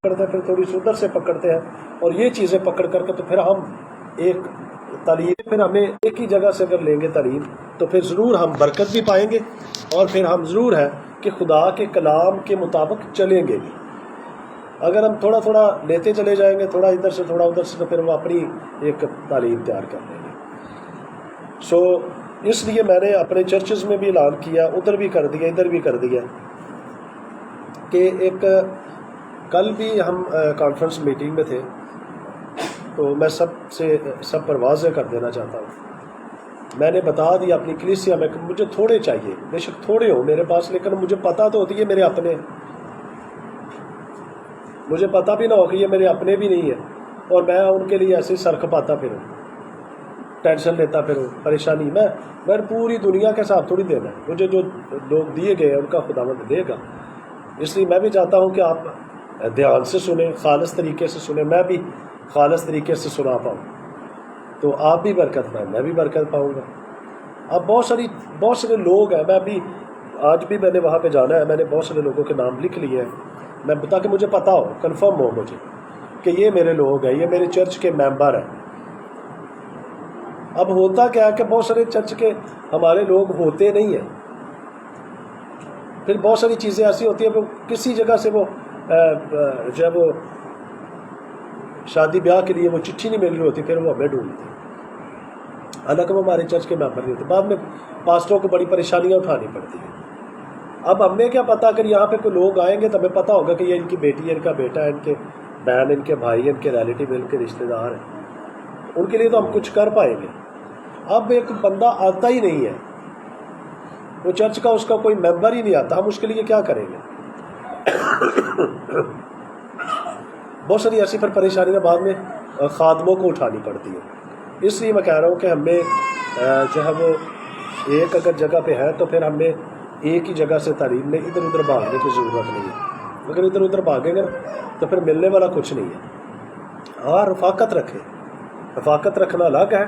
پکڑتے ہیں، پھر تھوڑی سی ادھر سے پکڑتے ہیں، اور یہ چیزیں پکڑ کر کے تو پھر ہم ایک تعلیم، پھر ہمیں ایک ہی جگہ سے اگر لیں گے تعلیم تو پھر ضرور ہم برکت بھی پائیں گے، اور پھر ہم ضرور ہے کہ خدا کے کلام کے مطابق چلیں گے بھی۔ اگر ہم تھوڑا تھوڑا لیتے چلے جائیں گے، تھوڑا ادھر سے تھوڑا ادھر سے، تو پھر وہ اپنی ایک تعلیم تیار کر لیں گے۔ اس لیے میں نے اپنے چرچز میں بھی اعلان کیا، ادھر بھی کر دیا، ادھر بھی کر دیا، کہ ایک کل بھی ہم کانفرنس میٹنگ میں تھے، تو میں سب پر واضح کر دینا چاہتا ہوں، میں نے بتا دیا اپنی کلیسیا میں کہ مجھے تھوڑے چاہیے، بے شک تھوڑے ہوں میرے پاس، لیکن مجھے پتہ تو ہوتی ہے میرے اپنے، مجھے پتہ بھی نہ ہو کہ یہ میرے اپنے بھی نہیں ہیں، اور میں ان کے لیے ایسے سر کھپاتا پھروں، ٹینشن لیتا پھروں، پریشانی۔ میں پوری دنیا کے ساتھ تھوڑی دینا ہے، مجھے جو لوگ دیے گئے ہیں ان کا خداوند دے گا۔ اس لیے میں بھی چاہتا ہوں کہ آپ دھیان سے سنیں، خالص طریقے سے سنیں، میں بھی خالص طریقے سے سنا پاؤں، تو آپ بھی برکت پائیں، میں بھی برکت پاؤں گا۔ اب بہت سارے لوگ ہیں، آج بھی میں نے وہاں پہ جانا ہے، میں نے بہت سارے لوگوں کے نام لکھ لیے ہیں، تاکہ مجھے پتہ ہو، کنفرم ہو مجھے کہ یہ میرے لوگ ہیں، یہ میرے چرچ کے ممبر ہیں۔ اب ہوتا کیا ہے کہ بہت سارے چرچ کے ہمارے لوگ ہوتے نہیں ہیں، پھر بہت ساری چیزیں ایسی ہوتی ہیں، کسی جگہ سے وہ جب وہ شادی بیاہ کے لیے وہ چٹھی نہیں مل رہی ہوتی، پھر وہ ہمیں ڈھونڈتے ہیں، حالانکہ وہ ہمارے چرچ کے ممبر نہیں ہوتے، بعد میں پاسٹروں کو بڑی پریشانیاں اٹھانی پڑتی ہیں۔ اب ہمیں کیا پتا، اگر یہاں پہ کوئی لوگ آئیں گے تو ہمیں پتہ ہوگا کہ یہ ان کی بیٹی ہے، ان کا بیٹا ہے، ان کے بہن، ان کے بھائی، ان کے ریلیٹیو، ان کے رشتہ دار ہیں، ان کے لیے تو ہم کچھ کر پائیں گے۔ اب ایک بندہ آتا ہی نہیں ہے، وہ چرچ کا اس کا کوئی ممبر ہی نہیں آتا، ہم اس کے لیے کیا کریں گے؟ بہت ساری ایسی پھر پریشانیاں بعد میں خادموں کو اٹھانی پڑتی ہیں۔ اس لیے میں کہہ رہا ہوں کہ ہمیں جو ہے وہ ایک اگر جگہ پہ ہے تو پھر ہمیں ایک ہی جگہ سے تعلیم میں ادھر ادھر بھاگنے کی ضرورت نہیں ہے۔ اگر ادھر ادھر بھاگیں گے تو پھر ملنے والا کچھ نہیں ہے۔ ہاں، رفاقت رکھیں، رفاقت رکھنا الگ ہے،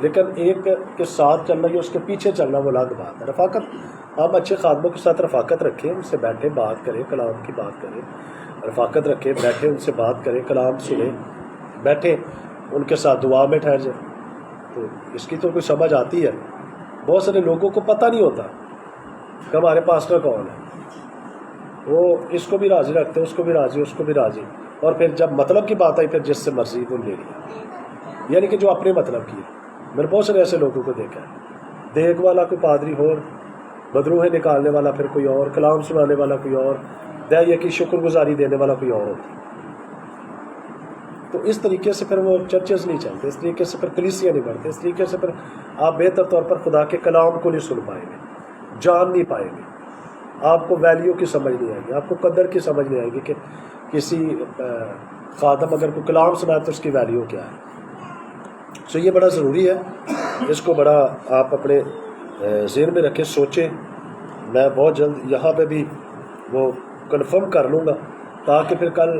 لیکن ایک کے ساتھ چلنا یا اس کے پیچھے چلنا وہ الگ بات ہے۔ رفاقت، آپ اچھے خادموں کے ساتھ رفاقت رکھیں، ان سے بیٹھیں، بات کریں، کلام کی بات کریں، رفاقت رکھیں، بیٹھیں، ان سے بات کریں، کلام سنیں، بیٹھیں ان کے ساتھ دعا میں ٹھہر جائیں، تو اس کی تو کوئی سمجھ آتی ہے۔ بہت سارے لوگوں کو پتہ نہیں ہوتا کہ ہمارے پاسٹر کون ہے، وہ اس کو بھی راضی رکھتے ہیں، اس کو بھی راضی، اس کو بھی راضی، اور پھر جب مطلب کی بات آئی پھر جس سے مرضی وہ لے لیا، یعنی کہ جو اپنے مطلب کی ہے۔ میں نے بہت سارے ایسے لوگوں کو دیکھا ہے، دیکھ والا کوئی پادری ہو، بدروہیں نکالنے والا پھر کوئی اور، کلام سنانے والا کوئی اور، دعائیہ کی شکر گزاری دینے والا کوئی اور ہوتا ہے۔ تو اس طریقے سے پھر وہ چرچز نہیں چلتے، اس طریقے سے پھر کلیسیاں نہیں بڑھتے، اس طریقے سے پھر آپ بہتر طور پر خدا کے کلام کو نہیں سن پائیں گے، جان نہیں پائیں گے، آپ کو ویلیو کی سمجھ نہیں آئے گی، آپ کو قدر کی سمجھ نہیں آئے گی کہ کسی خادم اگر کوئی کلام سنائے تو اس کی ویلیو کیا ہے۔ سو یہ بڑا ضروری ہے، اس کو بڑا آپ اپنے ذہن میں رکھیں، سوچیں۔ میں بہت جلد یہاں پہ بھی وہ کنفرم کر لوں گا، تاکہ پھر کل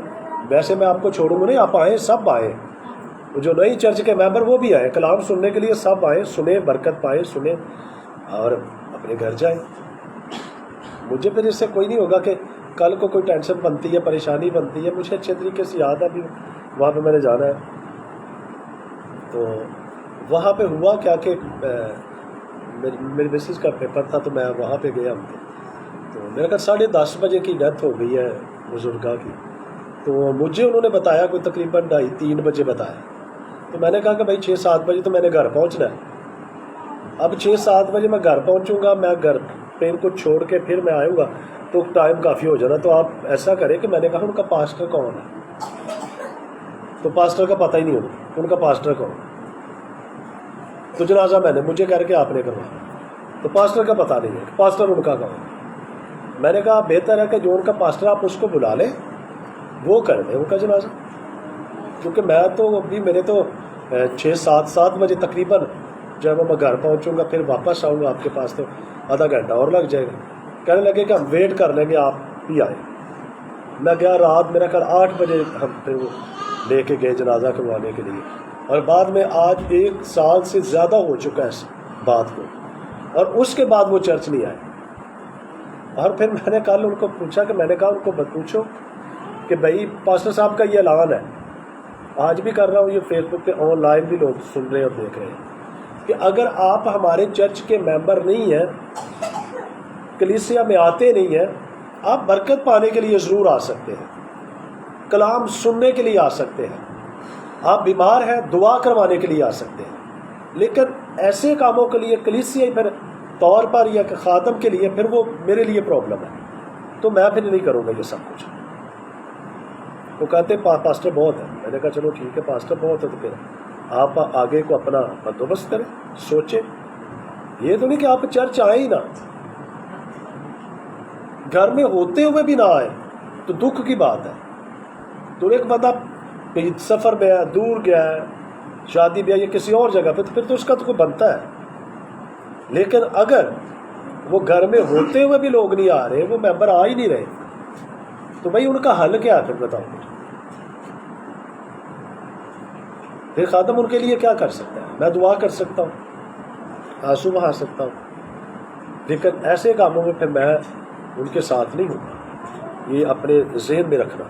ویسے میں آپ کو چھوڑوں گا نہیں، آپ آئیں، سب آئیں، جو نئی چرچ کے ممبر وہ بھی آئیں، کلام سننے کے لیے سب آئیں، سنیں، برکت پائیں، سنیں اور اپنے گھر جائیں۔ مجھے پھر اس سے کوئی نہیں ہوگا کہ کل کو کوئی ٹینشن بنتی ہے، پریشانی بنتی ہے، مجھے اچھے طریقے سے یاد ہے بھی وہاں پہ میں نے جانا ہے۔ تو وہاں پہ ہوا کیا کہ میری مسز کا پیپر تھا، تو میں وہاں پہ گیا ہوں، تو میرے خیال 10:30 بجے کی ڈیتھ ہو گئی ہے بزرگا کی، تو مجھے انہوں نے بتایا کوئی تقریباً 2:30-3 بجے بتایا، تو میں نے کہا کہ بھائی 6-7 بجے تو میں نے گھر پہنچنا ہے۔ اب 6-7 بجے میں گھر پہنچوں گا، میں گھر پہ ان کو چھوڑ کے پھر میں آؤں گا تو ٹائم کافی ہو جانا، تو آپ ایسا کریں کہ میں نے کہا ان کا پاسٹر کون ہے، تو پاسٹر کا پتہ ہی نہیں ہوگا ان کا پاسٹر کون ہے، تو جنازہ مجھے کہہ کے آپ نے کروایا، تو پاسٹر کا پتہ نہیں ہے کہ پاسٹر ان کا کون ہے۔ میں نے کہا بہتر ہے کہ جو ان کا پاسٹر آپ اس کو بلا لیں، وہ کر دیں ان کا جنازہ، کیونکہ میں تو ابھی میرے تو 6-7 بجے تقریباً جب میں گھر پہنچوں گا پھر واپس آؤں گا آپ کے پاس، تو آدھا گھنٹہ اور لگ جائے گا۔ کہنے لگے کہ ہم ویٹ کر لیں گے، آپ بھی آئے۔ میں گیا رات، میرا خیال 8 بجے ہم پھر وہ لے کے گئے جنازہ کروانے کے لیے، اور بعد میں آج 1 سال سے زیادہ ہو چکا ہے اس بات کو، اور اس کے بعد وہ چرچ نہیں آئے۔ اور پھر میں نے کل ان کو پوچھا کہ میں نے کہا ان کو پوچھو کہ بھائی پاسٹر صاحب کا یہ اعلان ہے، آج بھی کر رہا ہوں، یہ فیس بک پہ آن لائن بھی لوگ سن رہے اور دیکھ رہے ہیں، کہ اگر آپ ہمارے چرچ کے ممبر نہیں ہیں، کلیسیا میں آتے نہیں ہیں، آپ برکت پانے کے لیے ضرور آ سکتے ہیں، کلام سننے کے لیے آ سکتے ہیں، آپ بیمار ہیں دعا کروانے کے لیے آ سکتے ہیں، لیکن ایسے کاموں کے لیے کلیسیا پھر طور پر یا کہ خادم کے لیے، پھر وہ میرے لیے پرابلم ہے، تو میں پھر نہیں کروں گا یہ سب کچھ۔ وہ کہتے پاسٹر بہت ہے، میں نے کہا چلو ٹھیک ہے پاسٹر بہت ہے، تو پھر آپ آگے کو اپنا بندوبست کریں، سوچیں، یہ تو نہیں کہ آپ چرچ آئیں ہی نہ، گھر میں ہوتے ہوئے بھی نہ آئے تو دکھ کی بات ہے۔ تو ایک بندہ سفر میں ہے، دور گیا ہے، شادی بیاہ یا کسی اور جگہ پہ، تو پھر تو اس کا تو کوئی بنتا ہے، لیکن اگر وہ گھر میں ہوتے ہوئے بھی لوگ نہیں آ رہے، وہ ممبر آ ہی نہیں رہے، تو بھائی ان کا حل کیا ہے پھر بتاؤ؟ پھر خادم ان کے لیے کیا کر سکتا ہے؟ میں دعا کر سکتا ہوں، آنسو بہا سکتا ہوں، لیکن ایسے کاموں میں پھر میں ان کے ساتھ نہیں ہوں۔ یہ اپنے ذہن میں رکھنا۔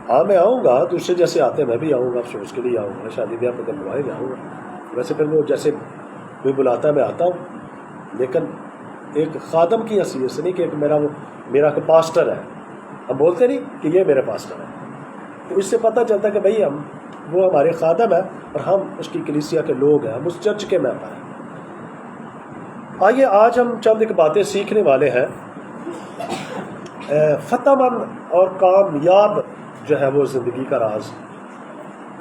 ہاں میں آؤں گا، دوسرے جیسے آتے ہیں میں بھی آؤں گا، افسوس کے لیے آؤں گا، شادی بیاہ پہ بلوائے میں آؤں گا، ویسے پھر وہ جیسے کوئی بلاتا ہے میں آتا ہوں، لیکن ایک خادم کی حیثیت سے نہیں کہ ایک میرا پاسٹر ہے، ہم بولتے نہیں کہ یہ میرے پاسٹر ہے، تو اس سے پتہ چلتا ہے کہ بھائی وہ ہمارے خادم ہے اور ہم اس کی کلیسیا کے لوگ ہیں، ہم اس چرچ کے ممبر ہیں۔ آئیے آج ہم چند ایک باتیں سیکھنے والے ہیں، فتح مند اور کامیاب جو ہے وہ زندگی کا راز،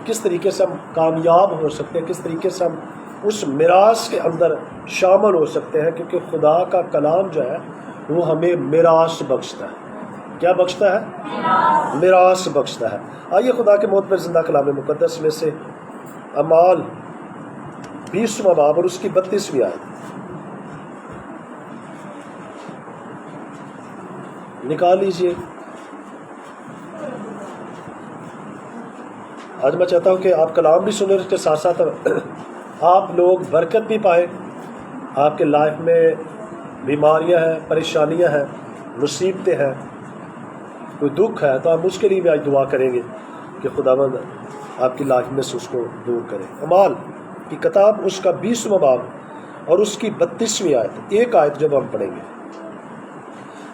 کس طریقے سے ہم کامیاب ہو سکتے ہیں، کس طریقے سے ہم اس میراث کے اندر شامل ہو سکتے ہیں، کیونکہ خدا کا کلام جو ہے وہ ہمیں میراث بخشتا ہے۔ کیا بخشتا ہے؟ میراث بخشتا ہے۔ آئیے خدا کے موت پر زندہ کلام مقدس میں سے اعمال 20واں باب اور اس کی 32ویں آیت نکال لیجئے۔ آج میں چاہتا ہوں کہ آپ کلام بھی سنیں، اس کے ساتھ ساتھ آپ لوگ برکت بھی پائیں۔ آپ کے لائف میں بیماریاں ہیں، پریشانیاں ہیں، مصیبتیں ہیں، کوئی دکھ ہے، تو آپ اس کے لیے بھی آج دعا کریں گے کہ خداوند آپ کی لائف میں سے اس کو دور کرے۔ اعمال کی کتاب اس کا 20واں باب اور اس کی 32ویں آیت، ایک آیت جب ہم پڑھیں گے،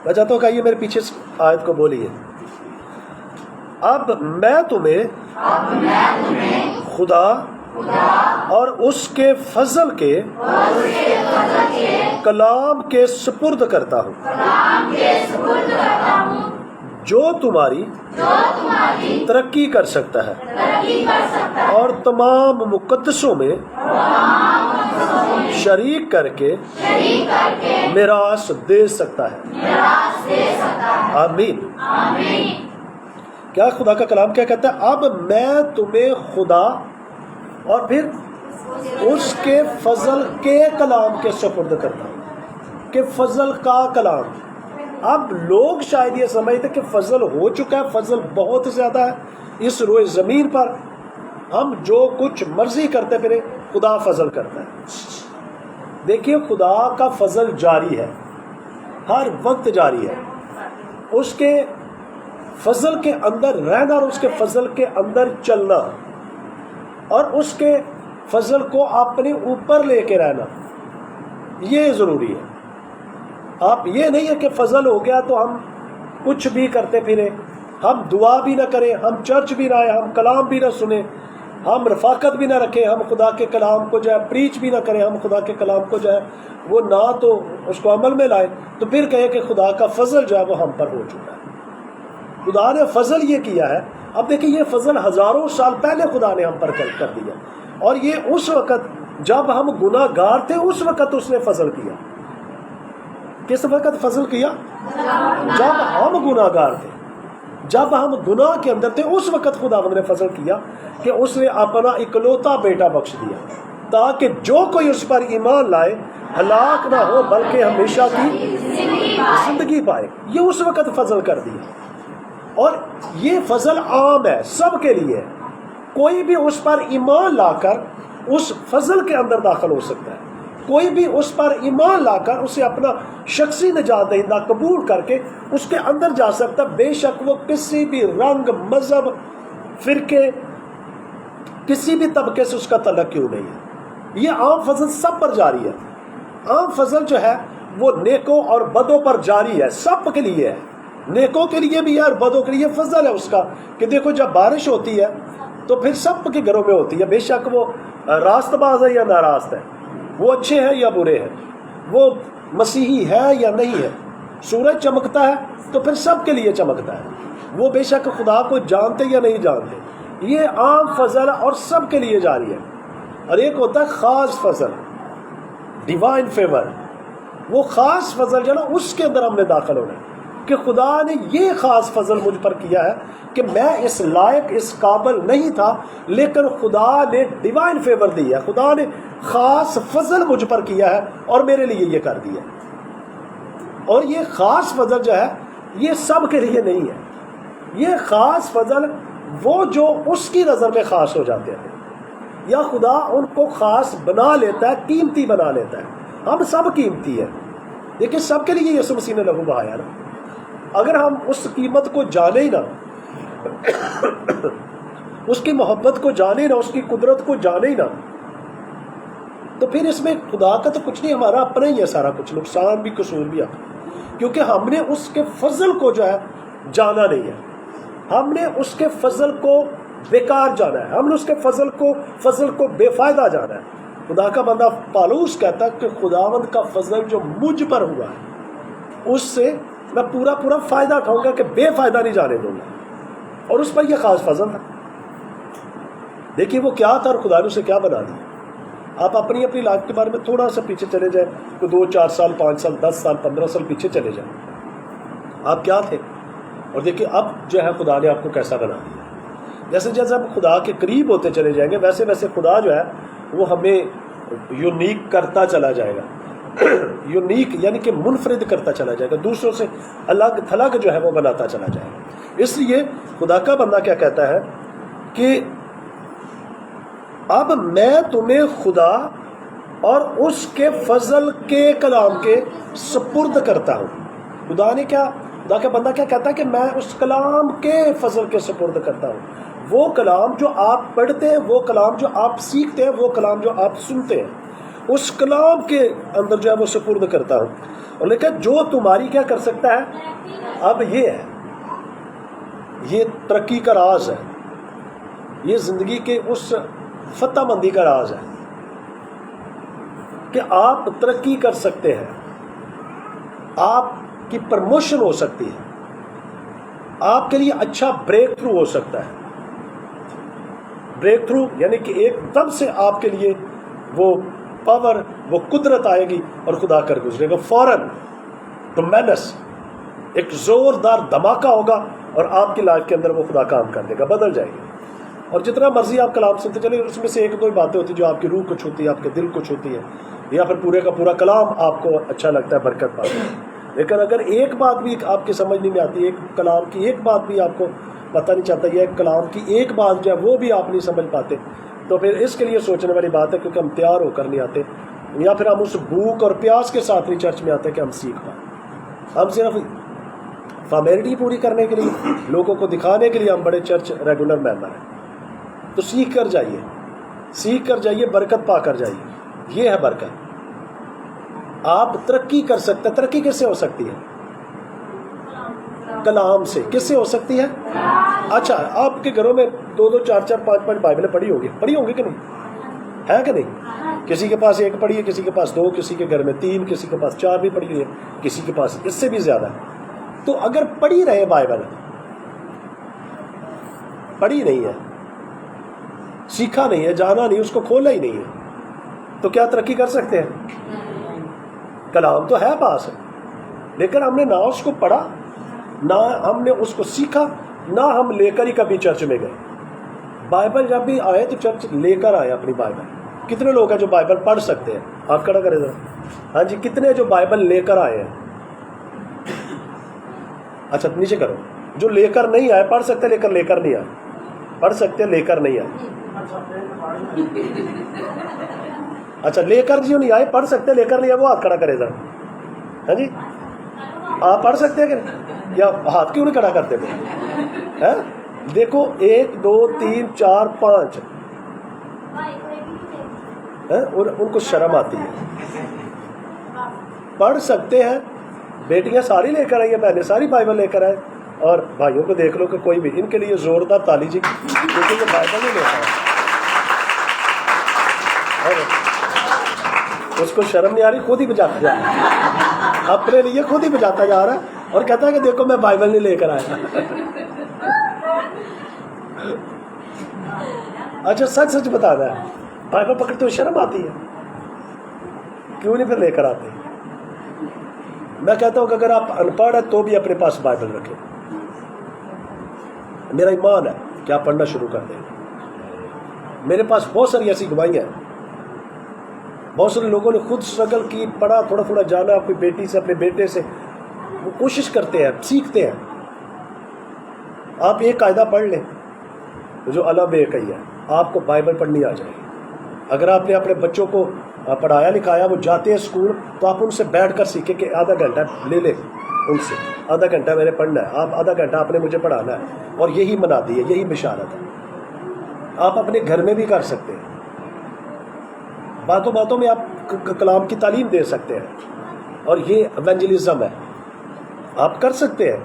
میں چاہتا ہوں کہ آئیے میرے پیچھے آیت کو بولیے۔ اب میں تمہیں خدا اور اس کے فضل کے کلام کے سپرد کرتا ہوں، جو تمہاری ترقی کر سکتا ہے اور تمام مقدسوں میں شریک کر کے میراث دے سکتا ہے۔ آمین۔ کیا خدا کا کلام کیا کہتا ہے؟ اب میں تمہیں خدا اور پھر اس کے فضل کے کلام کے سپرد کرتا ہوں، کہ فضل کا کلام۔ اب لوگ شاید یہ سمجھتے کہ فضل ہو چکا ہے، فضل بہت زیادہ ہے اس روئے زمین پر، ہم جو کچھ مرضی کرتے پھرے، خدا فضل کرتا ہے۔ دیکھیے خدا کا فضل جاری ہے، ہر وقت جاری ہے، اس کے فضل کے اندر رہنا اور اس کے فضل کے اندر چلنا اور اس کے فضل کو اپنے اوپر لے کے رہنا، یہ ضروری ہے۔ آپ یہ نہیں ہے کہ فضل ہو گیا تو ہم کچھ بھی کرتے پھریں، ہم دعا بھی نہ کریں، ہم چرچ بھی نہ آئیں، ہم کلام بھی نہ سنیں، ہم رفاقت بھی نہ رکھیں، ہم خدا کے کلام کو جو ہے پریچ بھی نہ کریں، ہم خدا کے کلام کو جو ہے وہ نہ تو اس کو عمل میں لائیں، تو پھر کہیں کہ خدا کا فضل جو ہے وہ ہم پر ہو چکا ہے۔ خدا نے فضل یہ کیا ہے، اب دیکھیں یہ فضل ہزاروں سال پہلے خدا نے ہم پر کر دیا، اور یہ اس وقت جب ہم گناہ گار تھے اس وقت اس نے فضل کیا۔ کس وقت فضل کیا؟ جب ہم گناہ گار تھے، جب ہم گناہ کے اندر تھے، اس وقت خدا نے فضل کیا کہ اس نے اپنا اکلوتا بیٹا بخش دیا، تاکہ جو کوئی اس پر ایمان لائے ہلاک نہ ہو بلکہ ہمیشہ کی زندگی پائے۔ یہ اس وقت فضل کر دیا، اور یہ فضل عام ہے، سب کے لیے، کوئی بھی اس پر ایمان لا کر اس فضل کے اندر داخل ہو سکتا ہے۔ کوئی بھی اس پر ایمان لا کر اسے اپنا شخصی نجات دہندہ قبول کر کے اس کے اندر جا سکتا، بے شک وہ کسی بھی رنگ، مذہب، فرقے، کسی بھی طبقے سے اس کا تعلق کیوں نہیں ہے۔ یہ عام فضل سب پر جاری ہے۔ عام فضل جو ہے وہ نیکوں اور بدوں پر جاری ہے، سب کے لیے ہے، نیکوں کے لیے بھی ہے اور بدوں کے لیے فضل ہے اس کا کہ دیکھو جب بارش ہوتی ہے تو پھر سب کے گھروں میں ہوتی ہے، بے شک وہ راست باز ہے یا ناراست ہے، وہ اچھے ہیں یا برے ہیں، وہ مسیحی ہے یا نہیں ہے۔ سورج چمکتا ہے تو پھر سب کے لیے چمکتا ہے، وہ بے شک خدا کو جانتے یا نہیں جانتے۔ یہ عام فضل اور سب کے لیے جاری ہے۔ اور ایک ہوتا ہے خاص فضل، ڈیوائن فیور، وہ خاص فضل جو ہے نا اس کے اندر ہم نے داخل ہونا ہے کہ خدا نے یہ خاص فضل مجھ پر کیا ہے کہ میں اس لائق، اس قابل نہیں تھا، لیکن خدا نے ڈیوائن فیور دی ہے، خدا نے خاص فضل مجھ پر کیا ہے اور میرے لیے یہ کر دیا۔ اور یہ خاص فضل جو ہے یہ سب کے لیے نہیں ہے، یہ خاص فضل وہ جو اس کی نظر میں خاص ہو جاتے ہیں، یا خدا ان کو خاص بنا لیتا ہے، قیمتی بنا لیتا ہے۔ ہم سب قیمتی ہیں، لیکن سب کے لیے یسوع مسیح نے لہو بہایا نا۔ اگر ہم اس قیمت کو جانے ہی نہ، اس کی محبت کو جانے نہ، اس کی قدرت کو جانے ہی نہ، تو پھر اس میں خدا کا تو کچھ نہیں، ہمارا اپنا ہی ہے سارا کچھ، نقصان بھی قصور بھی اپنا، کیونکہ ہم نے اس کے فضل کو جو ہے جانا نہیں ہے، ہم نے اس کے فضل کو بیکار جانا ہے، ہم نے اس کے فضل کو بے فائدہ جانا ہے۔ خدا کا بندہ پالوس کہتا ہے کہ خداوند کا فضل جو مجھ پر ہوا ہے اس سے میں پورا فائدہ کھاؤں گا کہ بے فائدہ نہیں جانے دوں گا، اور اس پر یہ خاص فضل تھا۔ دیکھیے وہ کیا تھا اور خدا نے اسے کیا بنا دیا۔ آپ اپنی لائف کے بارے میں تھوڑا سا پیچھے چلے جائیں، تو 2 4 سال 5 سال 10 سال 15 سال پیچھے چلے جائیں، آپ کیا تھے، اور دیکھیے اب جو ہے خدا نے آپ کو کیسا بنا دیا۔ جیسے جیسے ہم خدا کے قریب ہوتے چلے جائیں گے ویسے ویسے خدا جو ہے وہ ہمیں یونیک کرتا چلا جائے گا، یونیک یعنی کہ منفرد کرتا چلا جائے گا، دوسروں سے الگ تھلگ جو ہے وہ بناتا چلا جائے گا۔ اس لیے خدا کا بندہ کیا کہتا ہے کہ اب میں تمہیں خدا اور اس کے فضل کے کلام کے سپرد کرتا ہوں۔ خدا کا بندہ کیا کہتا ہے کہ میں اس کلام کے فضل کے سپرد کرتا ہوں، وہ کلام جو آپ پڑھتے ہیں، وہ کلام جو آپ سیکھتے ہیں، وہ کلام جو آپ سنتے ہیں، اس کلام کے اندر جو ہے وہ سپرد کرتا ہوں۔ اور لیکن جو تمہاری کیا کر سکتا ہے، اب یہ ہے، یہ ترقی کا راز ہے، یہ زندگی کے اس فتح مندی کا راز ہے کہ آپ ترقی کر سکتے ہیں، آپ کی پرموشن ہو سکتی ہے، آپ کے لیے اچھا بریک تھرو ہو سکتا ہے۔ بریک تھرو یعنی کہ ایک دم سے آپ کے لیے وہ پاور، وہ قدرت آئے گی اور خدا کر گزرے گا فوراً، ٹرمینس، ایک زوردار دھماکہ ہوگا اور آپ کی لائف کے اندر وہ خدا کام کر دے گا، بدل جائے گی۔ اور جتنا مرضی آپ کلام سنتے چلیں، اس میں سے 1 2 باتیں ہوتی ہیں جو آپ کی روح کو چھوتی ہے، آپ کے دل کو چھوتی ہے، یا پھر پورے کا پورا کلام آپ کو اچھا لگتا ہے، برکت پاتا ہے۔ لیکن اگر ایک بات بھی آپ کی سمجھ نہیں آتی، ایک کلام کی ایک بات بھی آپ کو پتہ نہیں چلتا، یا ایک کلام کی ایک بات جو ہے وہ بھی آپ نہیں سمجھ پاتے، تو پھر اس کے لیے سوچنے والی بات ہے، کیونکہ ہم تیار ہو کر نہیں آتے، یا پھر ہم اس بھوک اور پیاس کے ساتھ نہیں چرچ میں آتے کہ ہم سیکھ پائیں۔ ہم صرف فارمیلٹی پوری کرنے کے لیے، لوگوں کو دکھانے کے لیے ہم بڑے چرچ ریگولر ممبر ہیں۔ تو سیکھ کر جائیے، برکت پا کر جائیے، یہ ہے برکت۔ آپ ترقی کر سکتے ہیں۔ ترقی کس سے ہو سکتی ہے؟ کلام سے۔ کس سے ہو سکتی ہے؟ اچھا، آپ کے گھروں میں 2 2 4 4 5 5 بائبلیں پڑھی ہوگی کہ نہیں؟ ہے کہ نہیں؟ کسی کے پاس 1 پڑھی ہے، کسی کے پاس 2، کسی کے گھر میں 3، کسی کے پاس 4 بھی پڑھی ہوئی ہے، کسی کے پاس اس سے بھی زیادہ ہے۔ تو اگر پڑھی رہے بائبل، پڑھی نہیں ہے، سیکھا نہیں ہے، جانا نہیں، اس کو کھولا ہی نہیں ہے، تو کیا ترقی کر سکتے ہیں؟ کلام تو ہے پاس، لیکن ہم نے نہ اس کو پڑھا، نہ ہم نے اس کو سیکھا، نہ ہم لے کر ہی کبھی چرچ میں گئے۔ بائبل جب بھی آئے تو چرچ لے کر آئے اپنی بائبل۔ کتنے لوگ ہیں جو بائبل پڑھ سکتے ہیں؟ آپ کھڑا کریں ذرا۔ ہاں جی، کتنے جو بائبل لے کر آئے ہیں؟ اچھا نیچے کرو۔ جو لے کر نہیں آئے پڑھ سکتے، لیکن لے کر نہیں آئے۔ پڑھ سکتے، لے کر نہیں آئے۔ اچھا لے کر جو نہیں آئے پڑھ سکتے, لے کر نہیں آئے وہ ہاتھ کھڑا کرے ذرا. ہاں جی آپ پڑھ سکتے ہیں کہ یا ہاتھ کیوں نہیں کھڑا کرتے پھر؟ دیکھو 1 2 3 4 5 اور ان کو شرم آتی ہے. پڑھ سکتے ہیں. بیٹیاں ساری لے کر آئی ہیں, بہنیں ساری بائبل لے کر آئے, اور بھائیوں کو دیکھ لو کہ کوئی بھی ان کے لیے زوردار تالی جی, کیونکہ یہ بائبل نہیں لیتا ہے. اس کو شرم نہیں آ رہی, خود ہی بجاتا جا رہا ہے, اپنے لیے خود ہی بجاتا جا رہا ہے اور کہتا ہے کہ دیکھو میں بائبل نہیں لے کر آیا. اچھا سچ سچ بتانا ہے, بائبل پکڑتے ہوئے شرم آتی ہے, کیوں نہیں پھر لے کر آتے؟ میں کہتا ہوں کہ اگر آپ ان پڑھ ہیں تو بھی اپنے پاس بائبل رکھیں. میرا ایمان ہے کہ آپ پڑھنا شروع کر دیں. میرے پاس بہت ساری ایسی گواہیاں ہیں, بہت سارے لوگوں نے خود اسٹرگل کی, پڑھا, تھوڑا تھوڑا جانا, اپنی بیٹی سے اپنے بیٹے سے وہ کوشش کرتے ہیں, سیکھتے ہیں. آپ ایک قاعدہ پڑھ لیں جو اللہ بے کہی ہے, آپ کو بائبل پڑھنی آ جائے گی. اگر آپ نے اپنے بچوں کو پڑھایا لکھایا, وہ جاتے ہیں اسکول, تو آپ ان سے بیٹھ کر سیکھیں کہ آدھا گھنٹہ لے لیں ان سے, آدھا گھنٹہ میں نے پڑھنا ہے, آپ آدھا گھنٹہ آپ نے مجھے پڑھانا ہے, اور یہی منادی ہے, یہی بشارت ہے. آپ اپنے گھر میں بھی کر سکتے ہیں, باتوں باتوں میں آپ کلام کی تعلیم دے سکتے ہیں, اور یہ ایونجلزم ہے, آپ کر سکتے ہیں.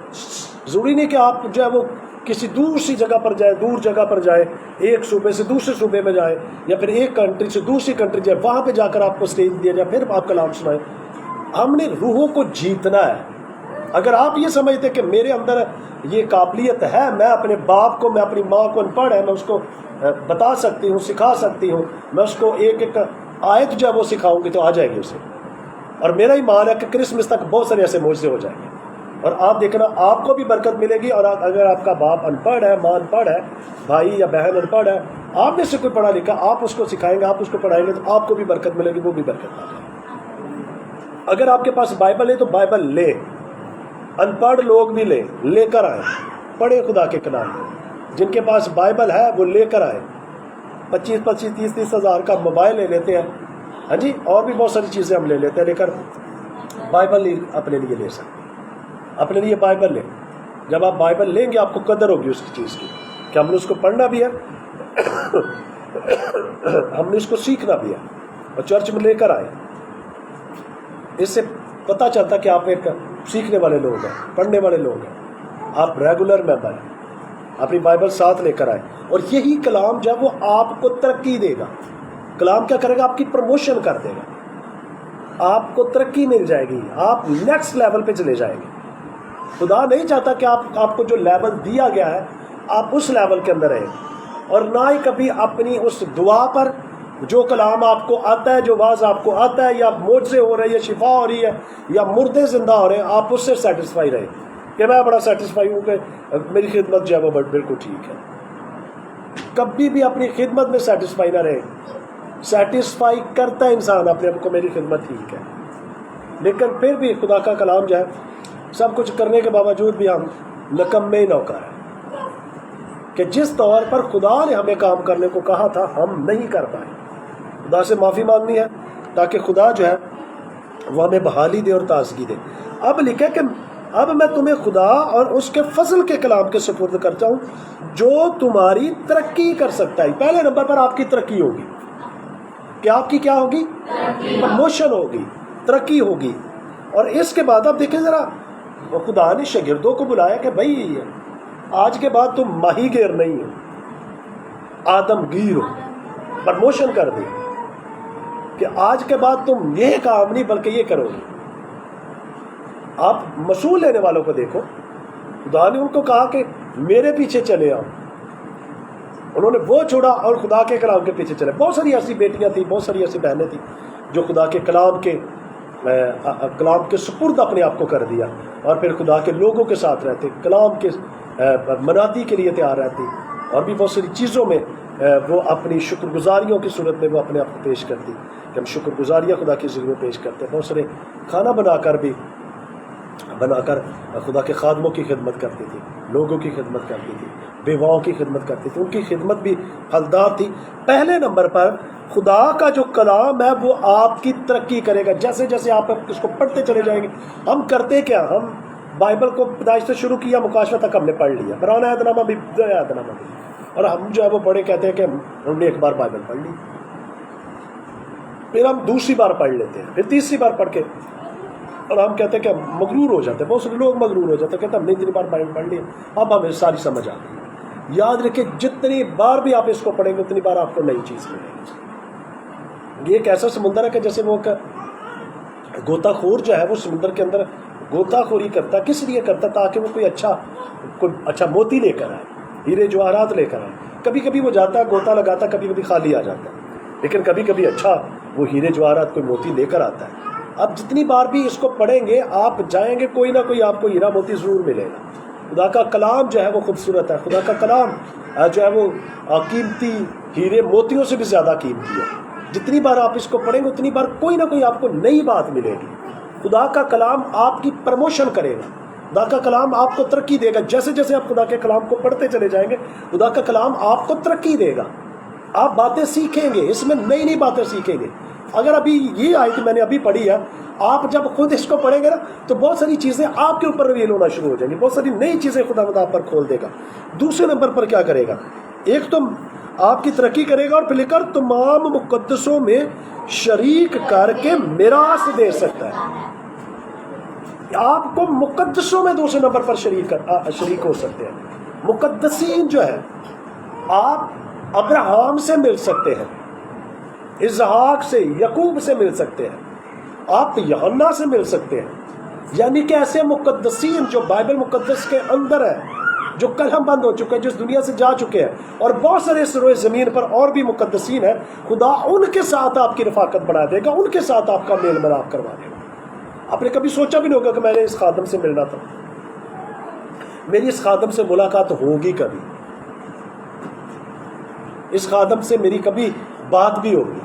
ضروری نہیں کہ آپ جو ہے وہ کسی دوسری جگہ پر جائے, دور جگہ پر جائے, ایک صوبے سے دوسرے صوبے میں جائے, یا پھر ایک کنٹری سے دوسری کنٹری جائے, وہاں پہ جا کر آپ کو اسٹیج دیا جائے پھر آپ کلام سنائیں. ہم نے روحوں کو جیتنا ہے. اگر آپ یہ سمجھتے کہ میرے اندر یہ قابلیت ہے, میں اپنے باپ کو, میں اپنی ماں کو ان پڑھ ہے, میں اس کو بتا سکتی ہوں, سکھا سکتی ہوں, میں اس کو ایک ایک آیت جو ہے وہ سکھاؤں گی, تو آ جائے گی اسے. اور میرا ایمان ہے کہ کرسمس تک بہت سارے ایسے معجزے ہو جائیں گے, اور آپ دیکھنا آپ کو بھی برکت ملے گی. اور اگر آپ کا باپ ان پڑھ ہے, ماں ان پڑھ ہے, بھائی یا بہن ان پڑھ ہے, آپ میں سے کوئی پڑھا لکھا, آپ اس کو سکھائیں گے, آپ اس کو پڑھائیں گے, تو آپ کو بھی برکت ملے گی, وہ بھی برکت آ جائے گی. اگر آپ کے پاس بائبل ہے تو بائبل لے, ان پڑھ لوگ بھی لے کر آئیں, پڑھے خدا کے کلام. جن کے پاس بائبل ہے وہ لے کر آئے. 25 30 ہزار کا موبائل لے لیتے ہیں, ہاں جی, اور بھی بہت ساری چیزیں ہم لے لیتے ہیں, لے کر بائبل اپنے لیے لے سکتے ہیں. اپنے لیے بائبل لیں. جب آپ بائبل لیں گے آپ کو قدر ہوگی اس چیز کی کہ ہم نے اس کو پڑھنا بھی ہے, ہم نے اس کو سیکھنا بھی ہے, اور چرچ میں لے کر آئے. اس سے پتہ چلتا کہ آپ ایک سیکھنے والے لوگ ہیں, پڑھنے والے لوگ ہیں, آپ ریگولر ممبر ہیں. اپنی بائبل ساتھ لے کر آئے, اور یہی کلام جو ہے وہ آپ کو ترقی دے گا. کلام کیا کرے گا؟ آپ کی پروموشن کر دے گا, آپ کو ترقی مل جائے گی, آپ نیکسٹ لیول پہ چلے جائیں گے. خدا نہیں چاہتا کہ آپ کو جو لیول دیا گیا ہے آپ اس لیول کے اندر رہیں, اور نہ ہی کبھی اپنی اس دعا پر, جو کلام آپ کو آتا ہے, جو واز آپ کو آتا ہے, یا معجزے ہو رہے ہیں, یا شفا ہو رہی ہے, یا مردے زندہ ہو رہے ہیں, آپ اس سے سیٹسفائی رہیں کہ میں بڑا سیٹسفائی ہوں کہ میری خدمت جو ہے وہ بالکل ٹھیک ہے. کبھی بھی اپنی خدمت میں سیٹسفائی نہ رہے. سیٹسفائی کرتا ہے انسان اپنے آپ کو, میری خدمت ٹھیک ہے, لیکن پھر بھی خدا کا کلام جو ہے سب کچھ کرنے کے باوجود بھی ہم نکمے نوکر ہیں کہ جس طور پر خدا نے ہمیں کام کرنے کو کہا تھا ہم نہیں کر پائے. خدا سے معافی مانگنی ہے تاکہ خدا جو ہے وہ ہمیں بحالی دے اور تازگی دے. اب لکھے کہ اب میں تمہیں خدا اور اس کے فضل کے کلام کے سپرد کرتا ہوں جو تمہاری ترقی کر سکتا ہے. پہلے نمبر پر آپ کی ترقی ہوگی. کہ آپ کی کیا ہوگی؟ پروموشن ہوگی, ترقی ہوگی. اور اس کے بعد آپ دیکھیں ذرا, خدا نے شاگردوں کو بلایا کہ بھائی آج کے بعد تم ماہی گیر نہیں ہو, آدم گیر ہو. پروموشن کر دی کہ آج کے بعد تم یہ کام نہیں بلکہ یہ کرو گے. آپ مصول لینے والوں کو دیکھو, خدا نے ان کو کہا کہ میرے پیچھے چلے آؤ, انہوں نے وہ چھوڑا اور خدا کے کلام کے پیچھے چلے. بہت ساری ایسی بیٹیاں تھیں, بہت ساری ایسی بہنیں تھیں جو خدا کے کلام کے سپرد اپنے آپ کو کر دیا, اور پھر خدا کے لوگوں کے ساتھ رہتے, کلام کے منادی کے لیے تیار رہتی, اور بھی بہت ساری چیزوں میں وہ اپنی شکر گزاریوں کی صورت میں وہ اپنے آپ کو پیش کرتی کہ ہم شکر گزاریاں خدا کی ذریعے پیش کرتے. بہت سارے کھانا بنا کر خدا کے خادموں کی خدمت کرتی تھی, لوگوں کی خدمت کرتی تھی, بیواؤں کی خدمت کرتے تھے، ان کی خدمت بھی پھلدار تھی۔ پہلے نمبر پر خدا کا جو کلام ہے وہ آپ کی ترقی کرے گا، جیسے جیسے آپ اس کو پڑھتے چلے جائیں گے۔ ہم کرتے کیا، ہم بائبل کو پیدائش سے شروع کیا، مکاشفہ تک ہم نے پڑھ لیا، پرانا عہد نامہ بھی نیا عہد نامہ بھی، اور ہم جو ہے وہ بڑے کہتے ہیں کہ ہم نے ایک بار بائبل پڑھ لی، پھر ہم دوسری بار پڑھ لیتے ہیں، پھر تیسری بار پڑھ کے اور ہم کہتے ہیں کہ ہم مغرور ہو جاتے ہیں۔ بہت سے لوگ مغرور ہو جاتے ہیں، کہتے ہیں ہم نے اتنی بار بائبل پڑھ لی، اب ہمیں ساری سمجھ آ گئی۔ یاد رکھیں جتنی بار بھی آپ اس کو پڑھیں گے اتنی بار آپ کو نئی چیز ملے گی۔ یہ ایک ایسا سمندر ہے کہ جیسے وہ غوطہ خور جو ہے وہ سمندر کے اندر غوطہ خوری کرتا، کس لیے کرتا؟ تاکہ وہ کوئی اچھا موتی لے کر آئے، ہیرے جواہرات لے کر آئے۔ کبھی کبھی وہ جاتا ہے غوطہ لگاتا، کبھی کبھی خالی آ جاتا ہے، لیکن کبھی کبھی اچھا وہ ہیرے جواہرات کوئی موتی لے کر آتا ہے۔ اب جتنی بار بھی اس کو پڑھیں گے آپ جائیں گے، کوئی نہ کوئی آپ کو ہیرا موتی ضرور ملے گا۔ خدا کا کلام جو ہے وہ خوبصورت ہے، خدا کا کلام جو ہے وہ قیمتی ہیرے موتیوں سے بھی زیادہ قیمتی ہے۔ جتنی بار آپ اس کو پڑھیں گے اتنی بار کوئی نہ کوئی آپ کو نئی بات ملے گی۔ خدا کا کلام آپ کی پروموشن کرے گا، خدا کا کلام آپ کو ترقی دے گا۔ جیسے جیسے آپ خدا کے کلام کو پڑھتے چلے جائیں گے خدا کا کلام آپ کو ترقی دے گا، آپ باتیں سیکھیں گے، اس میں نئی نئی باتیں سیکھیں گے۔ اگر ابھی یہ آیت میں نے ابھی پڑھی ہے، آپ جب خود اس کو پڑھیں گے نا تو بہت ساری چیزیں آپ کے اوپر ریویل ہونا شروع ہو جائیں گی، بہت ساری نئی چیزیں خدا خدا آپ پر کھول دے گا۔ دوسرے نمبر پر کیا کرے گا؟ ایک تو آپ کی ترقی کرے گا، اور پھر لے کر تمام مقدسوں میں شریک کر کے میراث دے سکتا ہے۔ آپ کو مقدسوں میں دوسرے نمبر پر شریک ہو سکتے ہیں۔ مقدسین جو ہے آپ ابراہیم سے مل سکتے ہیں، اسحاق سے، یعقوب سے مل سکتے ہیں، آپ یوحنا سے مل سکتے ہیں۔ یعنی کہ ایسے مقدسین جو بائبل مقدس کے اندر ہے، جو قلم بند ہو چکے ہیں، جو اس دنیا سے جا چکے ہیں، اور بہت سارے اس روئے زمین پر اور بھی مقدسین ہیں، خدا ان کے ساتھ آپ کی رفاقت بنا دے گا، ان کے ساتھ آپ کا میل ملاپ کروا دے گا۔ آپ نے کبھی سوچا بھی نہیں ہوگا کہ میں نے اس خادم سے ملنا تھا، میری اس خادم سے ملاقات ہوگی کبھی، اس خادم سے میری کبھی بات بھی ہوگی۔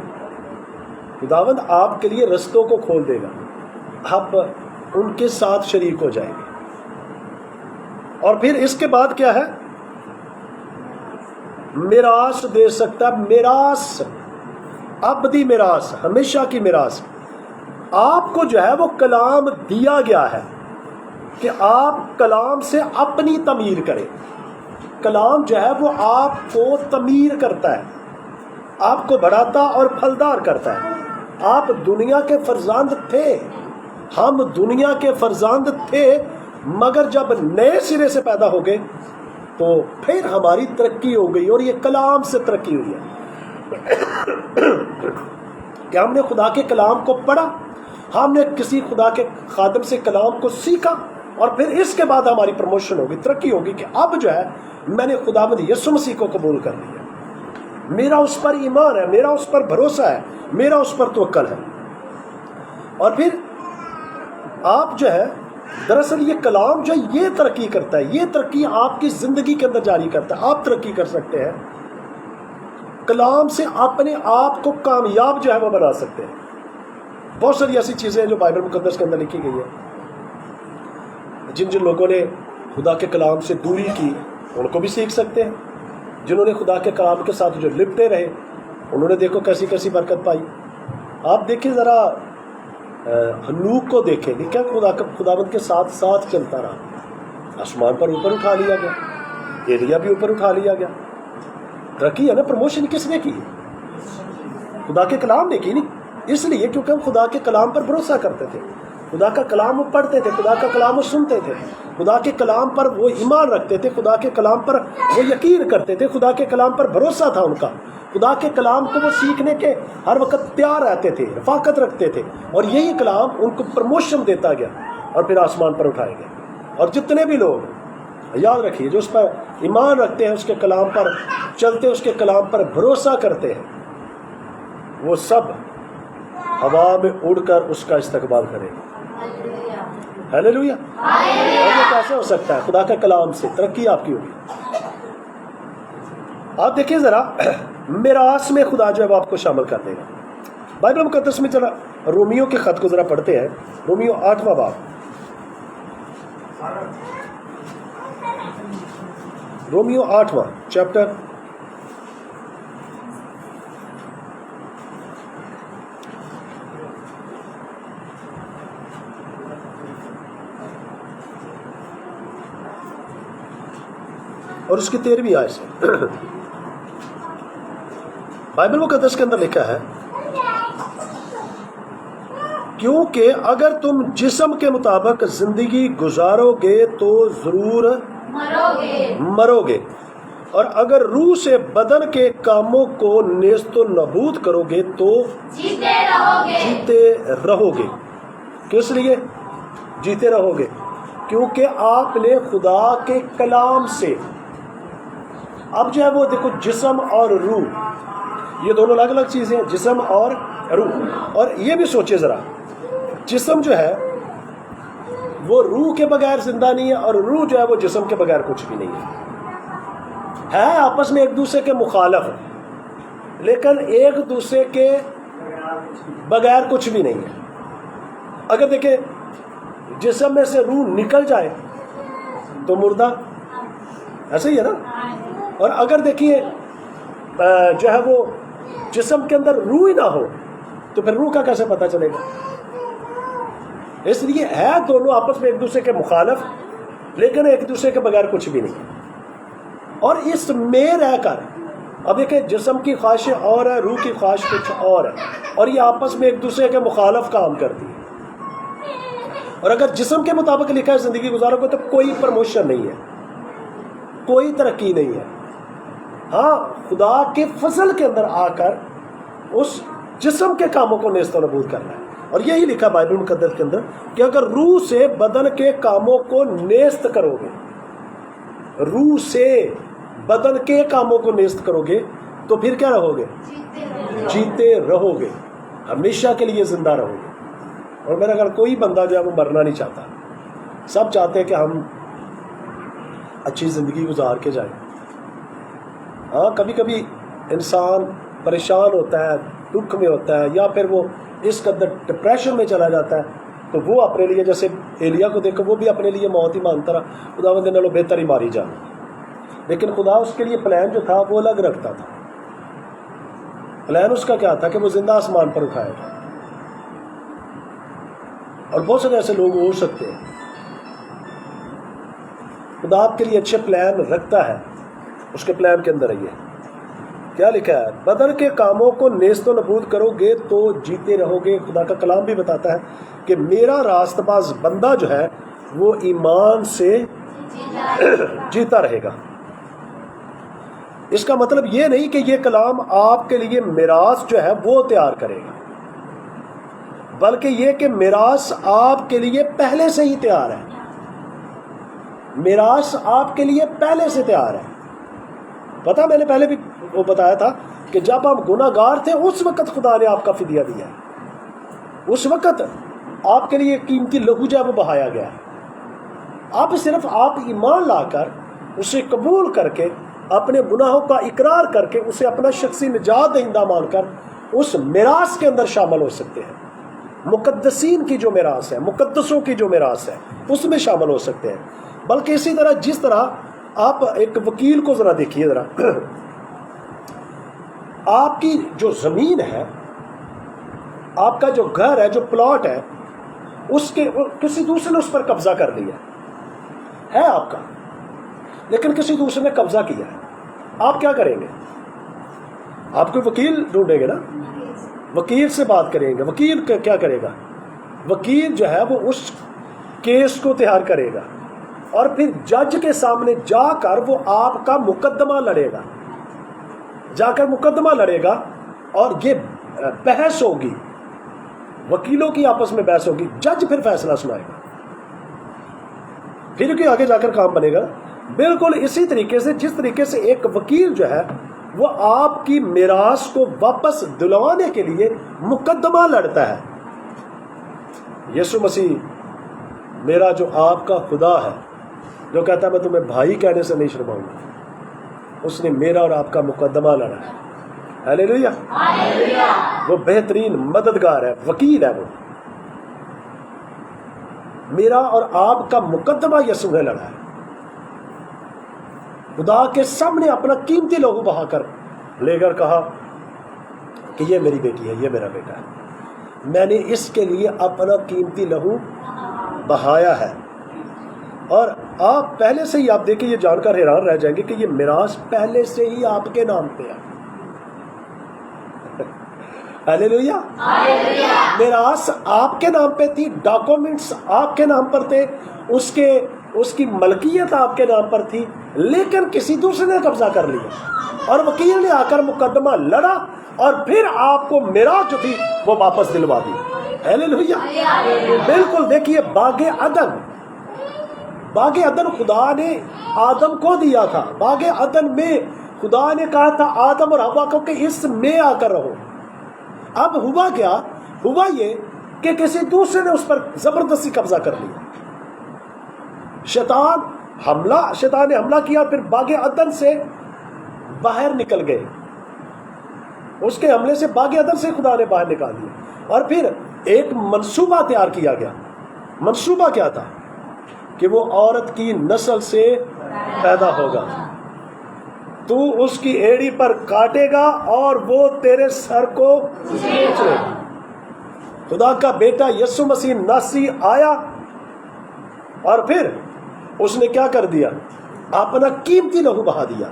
خداوند آپ کے لیے رستوں کو کھول دے گا، آپ ان کے ساتھ شریک ہو جائیں گے۔ اور پھر اس کے بعد کیا ہے؟ میراث دے سکتا ہے، میراث، ابدی میراث، ہمیشہ کی میراث۔ آپ کو جو ہے وہ کلام دیا گیا ہے کہ آپ کلام سے اپنی تعمیر کریں۔ کلام جو ہے وہ آپ کو تعمیر کرتا ہے، آپ کو بڑھاتا اور پھلدار کرتا ہے۔ آپ دنیا کے فرزند تھے، ہم دنیا کے فرزند تھے، مگر جب نئے سرے سے پیدا ہو گئے تو پھر ہماری ترقی ہو گئی، اور یہ کلام سے ترقی ہوئی ہے کہ ہم نے خدا کے کلام کو پڑھا، ہم نے کسی خدا کے خادم سے کلام کو سیکھا، اور پھر اس کے بعد ہماری پروموشن ہوگی، ترقی ہوگی کہ اب جو ہے میں نے خداوند یسوع مسیح کو قبول کر لیا، میرا اس پر ایمان ہے، میرا اس پر بھروسہ ہے، میرا اس پر توکل ہے۔ اور پھر آپ جو ہے دراصل یہ کلام جو یہ ترقی کرتا ہے، یہ ترقی آپ کی زندگی کے اندر جاری کرتا ہے۔ آپ ترقی کر سکتے ہیں، کلام سے اپنے آپ کو کامیاب جو ہے وہ بنا سکتے ہیں۔ بہت ساری ایسی چیزیں ہیں جو بائبل مقدس کے اندر لکھی گئی ہے۔ جن جن لوگوں نے خدا کے کلام سے دوری کی ان کو بھی سیکھ سکتے ہیں، جنہوں نے خدا کے کلام کے ساتھ جو لپٹے رہے انہوں نے دیکھو کیسی کیسی برکت پائی۔ آپ دیکھیں ذرا ہنوک کو دیکھیں، کیا خداوند کے ساتھ ساتھ چلتا رہا، آسمان پر اوپر اٹھا لیا گیا، ایلیا بھی اوپر اٹھا لیا گیا۔ ترقی ہے نا، پروموشن کس نے کی؟ خدا کے کلام نے کی نہیں، اس لیے کیونکہ ہم خدا کے کلام پر بھروسہ کرتے تھے، خدا کا کلام وہ پڑھتے تھے، خدا کا کلام وہ سنتے تھے، خدا کے کلام پر وہ ایمان رکھتے تھے، خدا کے کلام پر وہ یقین کرتے تھے، خدا کے کلام پر بھروسہ تھا ان کا، خدا کے کلام کو وہ سیکھنے کے ہر وقت تیار رہتے تھے، رفاقت رکھتے تھے، اور یہی کلام ان کو پروموشن دیتا گیا اور پھر آسمان پر اٹھائے گئے۔ اور جتنے بھی لوگ یاد رکھیے جو اس پر ایمان رکھتے ہیں، اس کے کلام پر چلتے، اس کے کلام پر بھروسہ کرتے ہیں، وہ سب ہوا میں اڑ کر اس کا استقبال کریں گے۔ ہیلیلویا۔ اور یہ کیسے ہو سکتا ہے؟ خدا کا کلام سے ترقی آپ کی ہوگی۔ آپ دیکھیں ذرا میراث میں خدا جو ہے وہ آپ کو شامل کر دے گا۔ بائبل مقدس میں ذرا رومیو کے خط کو ذرا پڑھتے ہیں، رومیو 8واں باب۔ رومیو 8واں چیپٹر اور اس کی 13ویں آیت سے بائبل مقدس کے اندر لکھا ہے کیونکہ اگر تم جسم کے مطابق زندگی گزارو گے تو ضرور مرو گے، اور اگر روح سے بدن کے کاموں کو نیست و نابود کرو گے تو جیتے رہو گے۔ کس لیے جیتے رہو گے؟ کیونکہ آپ نے خدا کے کلام سے، اب جو ہے وہ دیکھو جسم اور روح یہ دونوں الگ الگ چیزیں ہیں، جسم اور روح۔ اور یہ بھی سوچے ذرا، جسم جو ہے وہ روح کے بغیر زندہ نہیں ہے، اور روح جو ہے وہ جسم کے بغیر کچھ بھی نہیں ہے آپس میں ایک دوسرے کے مخالف ہے، لیکن ایک دوسرے کے بغیر کچھ بھی نہیں ہے۔ اگر دیکھیں جسم میں سے روح نکل جائے تو مردہ، ایسا ہی ہے نا؟ اور اگر دیکھیے جو ہے وہ جسم کے اندر روح ہی نہ ہو تو پھر روح کا کیسے پتہ چلے گا؟ اس لیے ہے دونوں آپس میں ایک دوسرے کے مخالف، لیکن ایک دوسرے کے بغیر کچھ بھی نہیں۔ اور اس میں رہ کر اب دیکھیں جسم کی خواہشیں اور ہے، روح کی خواہش کچھ اور ہے، اور یہ آپس میں ایک دوسرے کے مخالف کام کرتی ہے۔ اور اگر جسم کے مطابق لکھا ہے زندگی گزارو گے تو کوئی پروموشن نہیں ہے، کوئی ترقی نہیں ہے۔ ہاں خدا کے فضل کے اندر آ کر اس جسم کے کاموں کو نیست و نابود کرنا ہے۔ اور یہی لکھا بائبل مقدس کے اندر کہ اگر روح سے بدن کے کاموں کو نیست کرو گے، روح سے بدن کے کاموں کو نیست کرو گے تو پھر کیا رہو گے؟ جیتے رہو گے، ہمیشہ کے لیے زندہ رہو گے۔ اور میرا اگر کوئی بندہ جو ہے وہ مرنا نہیں چاہتا، سب چاہتے ہیں کہ ہم اچھی زندگی گزار کے جائیں۔ ہاں کبھی کبھی انسان پریشان ہوتا ہے، دکھ میں ہوتا ہے، یا پھر وہ اس قدر ڈپریشن میں چلا جاتا ہے، تو وہ اپنے لیے، جیسے ایلیا کو دیکھو وہ بھی اپنے لیے موت ہی مانتا رہا، خدا نے لو بہتر ہی ماری جانا۔ لیکن خدا اس کے لیے پلان جو تھا وہ الگ رکھتا تھا۔ پلان اس کا کیا تھا کہ وہ زندہ آسمان پر اٹھائے گا۔ اور بہت سارے ایسے لوگ ہو سکتے ہیں، خدا آپ کے لیے اچھے پلان رکھتا ہے۔ اس کے پلان کے اندر یہ کیا لکھا ہے؟ بدن کے کاموں کو نیست و نابود کرو گے تو جیتے رہو گے۔ خدا کا کلام بھی بتاتا ہے کہ میرا راست باز بندہ جو ہے وہ ایمان سے جیتا رہے گا۔ اس کا مطلب یہ نہیں کہ یہ کلام آپ کے لیے میراث جو ہے وہ تیار کرے گا، بلکہ یہ کہ میراث آپ کے لیے پہلے سے ہی تیار ہے۔ میراث آپ کے لیے پہلے سے تیار ہے۔ پتہ میں نے پہلے بھی وہ بتایا تھا کہ جب ہم گناہ گار تھے اس وقت خدا نے آپ کا فدیہ دیا ہے، اس وقت آپ کے لیے قیمتی لہو جو ہے وہ بہایا گیا ہے۔ اب صرف آپ ایمان لا کر اسے قبول کر کے اپنے گناہوں کا اقرار کر کے اسے اپنا شخصی نجات دہندہ مان کر اس میراث کے اندر شامل ہو سکتے ہیں۔ مقدسین کی جو میراث ہے، مقدسوں کی جو میراث ہے، اس میں شامل ہو سکتے ہیں۔ بلکہ اسی طرح جس طرح آپ ایک وکیل کو ذرا دیکھیے، ذرا آپ کی جو زمین ہے، آپ کا جو گھر ہے، جو پلاٹ ہے، اس کے کسی دوسرے نے اس پر قبضہ کر لیا ہے آپ کا، لیکن کسی دوسرے نے قبضہ کیا ہے، آپ کیا کریں گے؟ آپ کوئی وکیل ڈھونڈیں گے نا، وکیل سے بات کریں گے۔ وکیل کیا کرے گا؟ وکیل جو ہے وہ اس کیس کو تیار کرے گا اور پھر جج کے سامنے جا کر وہ آپ کا مقدمہ لڑے گا، جا کر مقدمہ لڑے گا، اور یہ بحث ہوگی، وکیلوں کی آپس میں بحث ہوگی، جج پھر فیصلہ سنائے گا، پھر کہ آگے جا کر کام بنے گا۔ بالکل اسی طریقے سے جس طریقے سے ایک وکیل جو ہے وہ آپ کی میراث کو واپس دلوانے کے لیے مقدمہ لڑتا ہے، یسوع مسیح میرا جو آپ کا خدا ہے، جو کہتا ہے میں تمہیں بھائی کہنے سے نہیں شرماؤں گا، اس نے میرا اور آپ کا مقدمہ لڑا ہے۔ ہلیلویا! وہ بہترین مددگار ہے، وکیل ہے، وہ میرا اور آپ کا مقدمہ یسوع نے لڑا ہے۔ خدا کے سامنے اپنا قیمتی لہو بہا کر لے کر کہا کہ یہ میری بیٹی ہے، یہ میرا بیٹا ہے، میں نے اس کے لیے اپنا قیمتی لہو بہایا ہے۔ اور آپ پہلے سے ہی آپ دیکھیں، یہ جان کر حیران رہ جائیں گے کہ یہ میراث پہلے سے ہی آپ کے نام پہ ہے۔ ہاللیلویا، میراث آپ کے نام پہ تھی، ڈاکومنٹس آپ کے نام پر تھے، اس کی ملکیت آپ کے نام پر تھی، لیکن کسی دوسرے نے قبضہ کر لیا اور وکیل نے آ کر مقدمہ لڑا اور پھر آپ کو میراث جو تھی وہ واپس دلوا دی۔ ہاللیلویا، بالکل۔ دیکھیے باغ عدن خدا نے آدم کو دیا تھا۔ باغ عدن میں خدا نے کہا تھا آدم اور حوا کو کہ اس میں آ کر رہو۔ اب ہوا کیا؟ ہوا یہ کہ کسی دوسرے نے اس پر زبردستی قبضہ کر لیا۔ شیطان نے حملہ کیا، پھر باغ عدن سے باہر نکل گئے۔ اس کے حملے سے باغ عدن سے خدا نے باہر نکال دیا، اور پھر ایک منصوبہ تیار کیا گیا۔ منصوبہ کیا تھا؟ کہ وہ عورت کی نسل سے پیدا ہوگا، تو اس کی ایڑی پر کاٹے گا اور وہ تیرے سر کو کھینچ لے گا۔ خدا کا بیٹا یسوع مسیح ناصری آیا اور پھر اس نے کیا کر دیا؟ اپنا قیمتی لہو بہا دیا،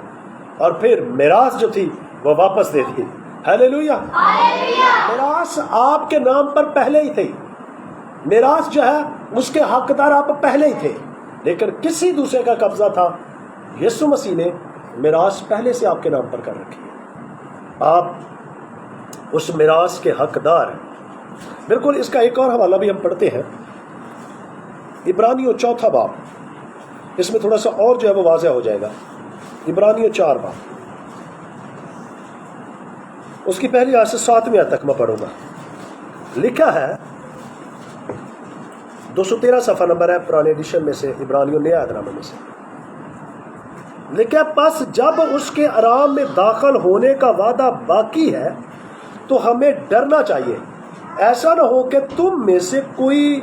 اور پھر میراث جو تھی وہ واپس دے دی۔ ہاللیلویا، میراث آپ کے نام پر پہلے ہی تھی۔ میراث جو ہے اس کے حقدار آپ پہلے ہی تھے، لیکن کسی دوسرے کا قبضہ تھا۔ یسوع مسیح نے میراث پہلے سے آپ کے نام پر کر رکھی ہے، آپ اس میراث کے حقدار ہیں۔ بالکل، اس کا ایک اور حوالہ بھی ہم پڑھتے ہیں، عبرانیوں 4 باب، اس میں تھوڑا سا اور جو ہے وہ واضح ہو جائے گا۔ عبرانیوں 4 باب، اس کی پہلی آیت سے 7ویں آیت تک میں پڑھوں گا۔ لکھا ہے، 213 صفحہ نمبر ہے پرانے ایڈیشن میں سے، عبرانیوں نیا عہد نامہ میں سے۔ لکھا، پس جب اس کے آرام میں داخل ہونے کا وعدہ باقی ہے تو ہمیں ڈرنا چاہیے، ایسا نہ ہو کہ تم میں سے کوئی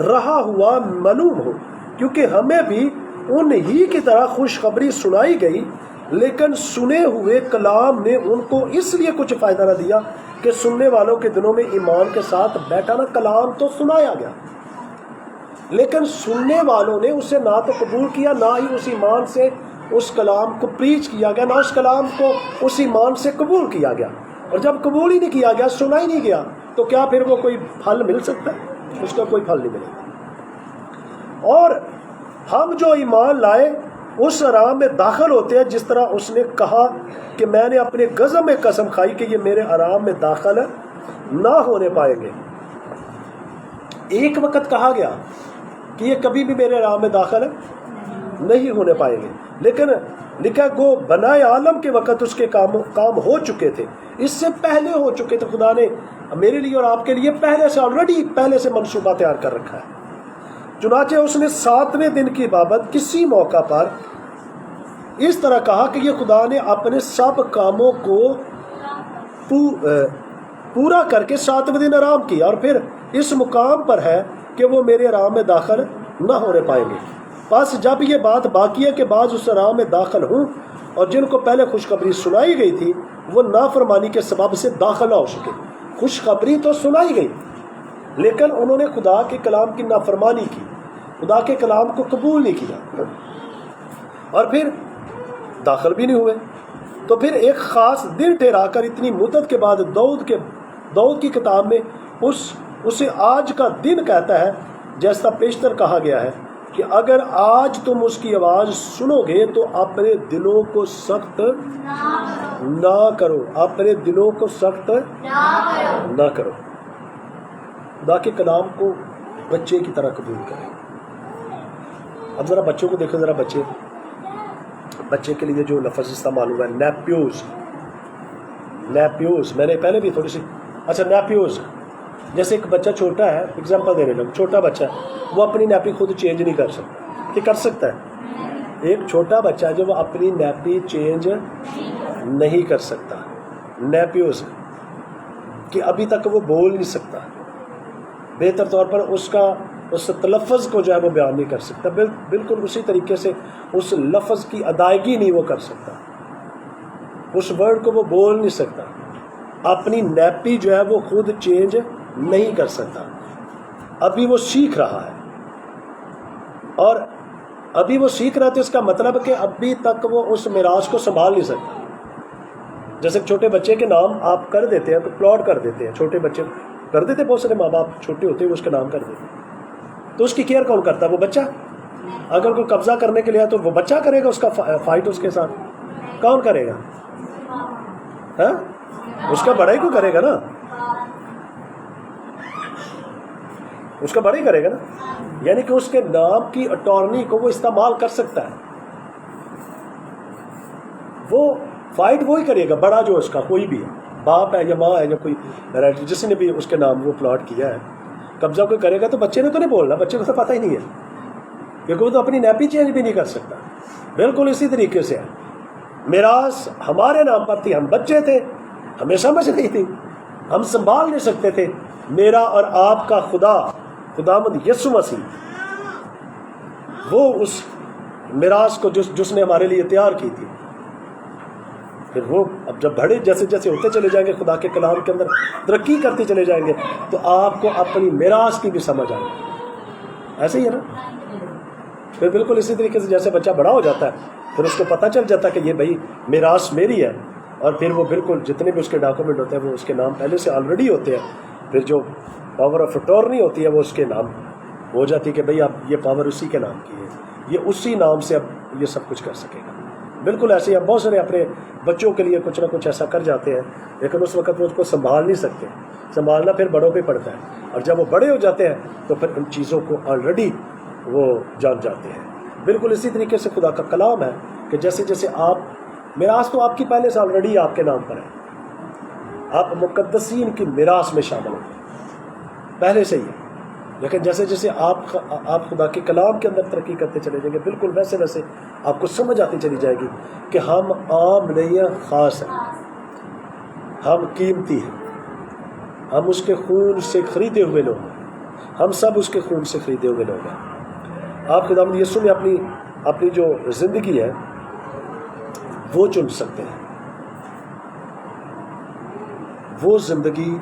رہا ہوا معلوم ہو، کیونکہ ہمیں بھی ان ہی کی طرح خوشخبری سنائی گئی، لیکن سنے ہوئے کلام نے ان کو اس لیے کچھ فائدہ نہ دیا کہ سننے والوں کے دلوں میں ایمان کے ساتھ بیٹھا نہ۔ کلام تو سنایا گیا، لیکن سننے والوں نے اسے نہ تو قبول کیا، نہ ہی اس ایمان سے اس کلام کو پریچ کیا گیا، نہ اس کلام کو اس ایمان سے قبول کیا گیا۔ اور جب قبول ہی نہیں کیا گیا، سنا ہی نہیں گیا، تو کیا پھر وہ کوئی پھل مل سکتا ہے؟ اس کا کوئی پھل نہیں ملے گا۔ اور ہم جو ایمان لائے اس آرام میں داخل ہوتے ہیں، جس طرح اس نے کہا کہ میں نے اپنے غضب میں قسم کھائی کہ یہ میرے آرام میں داخل نہ ہونے پائیں گے۔ ایک وقت کہا گیا کہ یہ کبھی بھی میرے آرام میں داخل نہیں ہونے پائیں گے، لیکن لکھا گو بنائے عالم کے وقت اس کے کام ہو چکے تھے، اس سے پہلے ہو چکے تھے۔ خدا نے میرے لیے اور آپ کے لیے پہلے سے منصوبہ تیار کر رکھا ہے۔ چنانچہ اس نے 7ویں دن کی بابت کسی موقع پر اس طرح کہا کہ یہ خدا نے اپنے سب کاموں کو پورا کر کے 7ویں دن آرام کیا، اور پھر اس مقام پر ہے کہ وہ میرے آرام میں داخل نہ ہونے پائیں گے۔ بس جب یہ بات باقی ہے کہ بعض اس آرام میں داخل ہوں، اور جن کو پہلے خوشخبری سنائی گئی تھی وہ نافرمانی کے سبب سے داخل نہ ہو سکے۔ خوشخبری تو سنائی گئی، لیکن انہوں نے خدا کے کلام کی نافرمانی کی، خدا کے کلام کو قبول نہیں کیا، اور پھر داخل بھی نہیں ہوئے۔ تو پھر ایک خاص دن ٹھہرا کر اتنی مدت کے بعد داؤد کی کتاب میں اسے آج کا دن کہتا ہے، جیسا پیشتر کہا گیا ہے کہ اگر آج تم اس کی آواز سنو گے تو اپنے دلوں کو سخت نہ کرو، اپنے دلوں کو سخت نہ کرو۔ خدا کے کلام کو بچے کی طرح قبول کریں۔ اب ذرا بچوں کو دیکھیں، ذرا بچے کے لیے جو لفظ استعمال ہوا ہے، نیپیوز، میں نے پہلے بھی تھوڑی سی نیپیوز، جیسے ایک بچہ چھوٹا ہے، اگزامپل دے رہے ہیں، چھوٹا بچہ وہ اپنی نیپی خود چینج نہیں کر سکتا، یہ کر سکتا ہے؟ ایک چھوٹا بچہ جو وہ اپنی نیپی چینج نہیں کر سکتا، نیپیوز کہ ابھی تک وہ بول نہیں سکتا، بہتر طور پر اس کا اس تلفظ کو جو ہے وہ بیان نہیں کر سکتا، بالکل اسی طریقے سے اس لفظ کی ادائیگی نہیں وہ کر سکتا، اس ورڈ کو وہ بول نہیں سکتا، اپنی نیپی جو ہے وہ خود چینج نہیں کر سکتا، ابھی وہ سیکھ رہا ہے، اور ابھی وہ سیکھ رہا ہے تو اس کا مطلب کہ ابھی تک وہ اس میراث کو سنبھال نہیں سکتا۔ جیسے چھوٹے بچے کے نام آپ کر دیتے ہیں تو پلاٹ کر دیتے ہیں، چھوٹے بچے کر دیتے، بہت سارے ماں باپ چھوٹے ہوتے ہیں وہ اس کا نام کر دیتے ہیں، تو اس کی کیئر کون کرتا ہے؟ وہ بچہ۔ اگر کوئی قبضہ کرنے کے لیے ہے تو وہ بچہ کرے گا، اس کا فائٹ اس کے ساتھ کون کرے گا؟ ہاں، اس کا بڑا ہی کو کرے گا نا، اس کا بڑا ہی کرے گا نا، یعنی کہ اس کے نام کی اٹارنی کو وہ استعمال کر سکتا ہے، وہ فائٹ وہی کرے گا، بڑا جو اس کا کوئی بھی ہے، باپ ہے یا ماں ہے یا کوئی رائٹر جس نے بھی اس کے نام وہ پلاٹ کیا ہے، قبضہ کوئی کرے گا تو بچے نے تو نہیں بولنا، بچے کو تو پتہ ہی نہیں ہے، کیونکہ وہ تو اپنی نیپی چینج بھی نہیں کر سکتا۔ بالکل اسی طریقے سے ہے، میراث ہمارے نام پر تھی، ہم بچے تھے، ہمیں سمجھ نہیں تھی، ہم سنبھال نہیں سکتے تھے، میرا اور آپ کا خداوند یسوع مسیح وہ اس میراث کو جس نے ہمارے لیے تیار کی تھی، پھر وہ اب جب بڑے جیسے جیسے ہوتے چلے جائیں گے، خدا کے کلام کے اندر ترقی کرتے چلے جائیں گے، تو آپ کو اپنی میراث کی بھی سمجھ آئے گی۔ ایسے ہی ہے نا، پھر بالکل اسی طریقے سے جیسے بچہ بڑا ہو جاتا ہے پھر اس کو پتہ چل جاتا ہے کہ یہ بھائی میراث میری ہے، اور پھر وہ بالکل جتنے بھی اس کے ڈاکومنٹ ہوتے ہیں وہ اس کے نام پہلے سے آلریڈی ہوتے ہیں، پھر جو پاور آف اٹارنی ہوتی ہے وہ اس کے نام ہو جاتی ہے کہ بھئی اب یہ پاور اسی کے نام کی ہے، یہ اسی نام سے اب یہ سب کچھ کر سکے گا۔ بالکل ایسے ہی اب بہت سارے اپنے بچوں کے لیے کچھ نہ کچھ ایسا کر جاتے ہیں، لیکن اس وقت وہ اس کو سنبھال نہیں سکتے، سنبھالنا پھر بڑوں پہ پڑتا ہے، اور جب وہ بڑے ہو جاتے ہیں تو پھر ان چیزوں کو آلریڈی وہ جان جاتے ہیں۔ بالکل اسی طریقے سے خدا کا کلام ہے کہ جیسے جیسے آپ میراث تو آپ کی پہلے سے آلریڈی آپ کے نام پر ہے، آپ مقدسین کی میراث میں شامل ہیں پہلے سے ہی، لیکن جیسے جیسے آپ خدا کے کلام کے اندر ترقی کرتے چلے جائیں گے، بالکل ویسے ویسے آپ کو سمجھ آتی چلی جائے گی کہ ہم عام نہیں ہیں، خاص ہیں، ہم قیمتی ہیں، ہم اس کے خون سے خریدے ہوئے لوگ ہیں، ہم سب اس کے خون سے خریدے ہوئے لوگ ہیں۔ آپ خداوند یسوع میں اپنی جو زندگی ہے وہ چن سکتے ہیں، وہ زندگی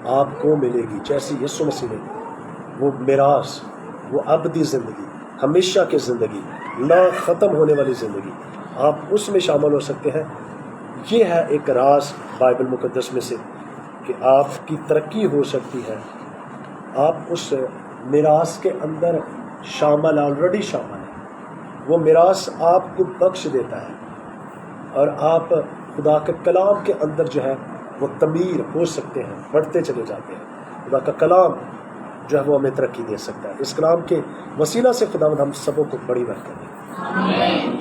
آپ کو ملے گی جیسی یسوع مسیح نے، وہ میراث، وہ ابدی زندگی، ہمیشہ کی زندگی، نہ ختم ہونے والی زندگی، آپ اس میں شامل ہو سکتے ہیں۔ یہ ہے ایک راز بائبل مقدس میں سے کہ آپ کی ترقی ہو سکتی ہے، آپ اس میراث کے اندر شامل، آلریڈی شامل ہیں، وہ میراث آپ کو بخش دیتا ہے، اور آپ خدا کے کلام کے اندر جو ہے وہ تعمیر ہو سکتے ہیں، بڑھتے چلے جاتے ہیں۔ خدا کا کلام جو ہے وہ ہمیں ترقی دے سکتا ہے، اس کلام کے وسیلہ سے خداوند ہم سبوں کو بڑی برکت دے۔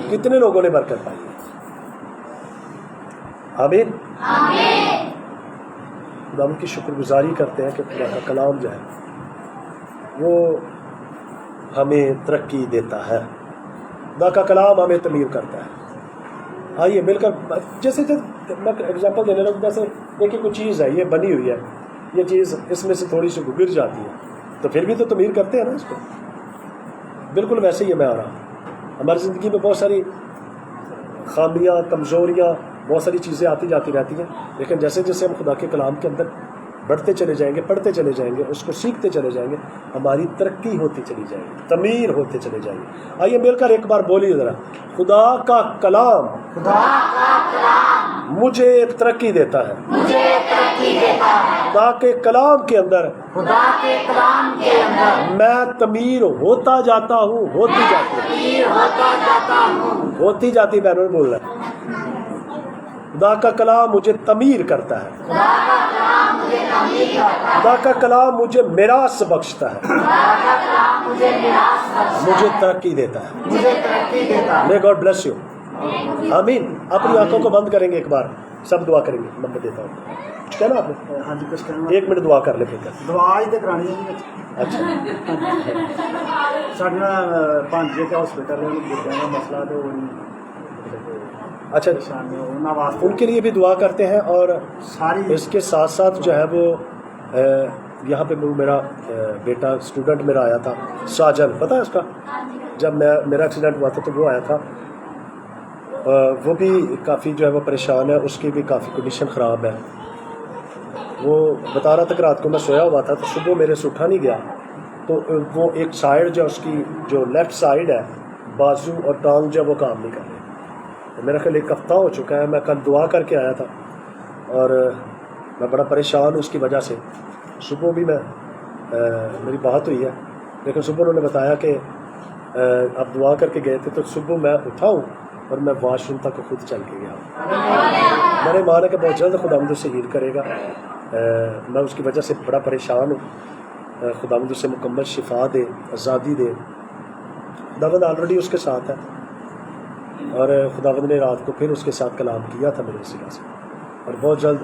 کتنے لوگوں نے برکت پائی ہے؟ آمین۔ خداوند کی شکر گزاری کرتے ہیں کہ خدا کا کلام جو ہے وہ ہمیں ترقی دیتا ہے، خدا کا کلام ہمیں تعمیر کرتا ہے۔ آئیے مل کر، جیسے میں ایگزامپل دینے لگوں، جیسے دیکھیے کوئی چیز ہے، یہ بنی ہوئی ہے، یہ چیز اس میں سے تھوڑی سی گر جاتی ہے تو پھر بھی تو تعمیر کرتے ہیں نا اس کو۔ بالکل ویسے ہی ہے میں آ رہا ہوں، ہماری زندگی میں بہت ساری خامیاں، کمزوریاں، بہت ساری چیزیں آتی جاتی رہتی ہیں، لیکن جیسے جیسے ہم خدا کے کلام کے اندر بڑھتے چلے جائیں گے، پڑھتے چلے جائیں گے، اس کو سیکھتے چلے جائیں گے، ہماری ترقی ہوتی چلی جائے گی، تعمیر ہوتے چلے جائیں گے۔ آئیے مل کر ایک بار بولیے ذرا، خدا کا کلام مجھے ایک ترقی دیتا ہے، خدا کے کلام کے اندر میں تعمیر ہوتا جاتا ہوں، ہوتی جاتی بہنوں نے بول رہا ہے، خدا کا کلام مجھے تعمیر کرتا ہے، خدا کا کلام مجھے میراث بخشتا ہے، مجھے ترقی دیتا ہے۔ may God bless you۔ آمین۔ اپنی آنکھوں کو بند کریں گے، ایک بار سب دعا کریں گے۔ نمبر دیتا ہوں، کچھ کہنا آپ نے؟ ہاں جی، کچھ کرنا، 1 منٹ دعا کر لے پھر۔ دعا ہی تو کرانی ہے جی۔ اچھا، سڈنا پانچ کے ہاسپٹل کا مسئلہ تو اچھا، انہوں واسطے ان کے لیے بھی دعا کرتے ہیں، اور ساری اس کے ساتھ ساتھ جو ہے وہ یہاں پہ میرا بیٹا اسٹوڈنٹ میرا آیا تھا ساجن، پتہ ہے اس کا، جب میرا ایکسیڈنٹ ہوا تھا تو وہ آیا تھا، وہ بھی کافی جو ہے وہ پریشان ہے، اس کی بھی کافی کنڈیشن خراب ہے. وہ بتا رہا تھا کہ رات کو میں سویا ہوا تھا تو صبح میرے سے اٹھا نہیں گیا، تو وہ ایک سائڈ جو اس کی جو لیفٹ سائڈ ہے بازو اور ٹانگ جو وہ کام نہیں کر رہی. میرا خیال ایک ہفتہ ہو چکا ہے. میں کل دعا کر کے آیا تھا اور میں بڑا پریشان ہوں اس کی وجہ سے. صبح بھی میری بات ہوئی ہے، لیکن صبح انہوں نے بتایا کہ آپ دعا کر کے گئے تھے، تو صبح میں اٹھا ہوں اور میں واش روم تک خود چل کے گیا. میں نے مانا کہ بہت جلد خداوند اسے ہیل کرے گا. میں اس کی وجہ سے بڑا پریشان ہوں. خداوند اسے مکمل شفا دے، آزادی دے. خداوند آلریڈی اس کے ساتھ ہے، اور خداوند نے رات کو پھر اس کے ساتھ کلام کیا تھا میرے وسیلہ سے، اور بہت جلد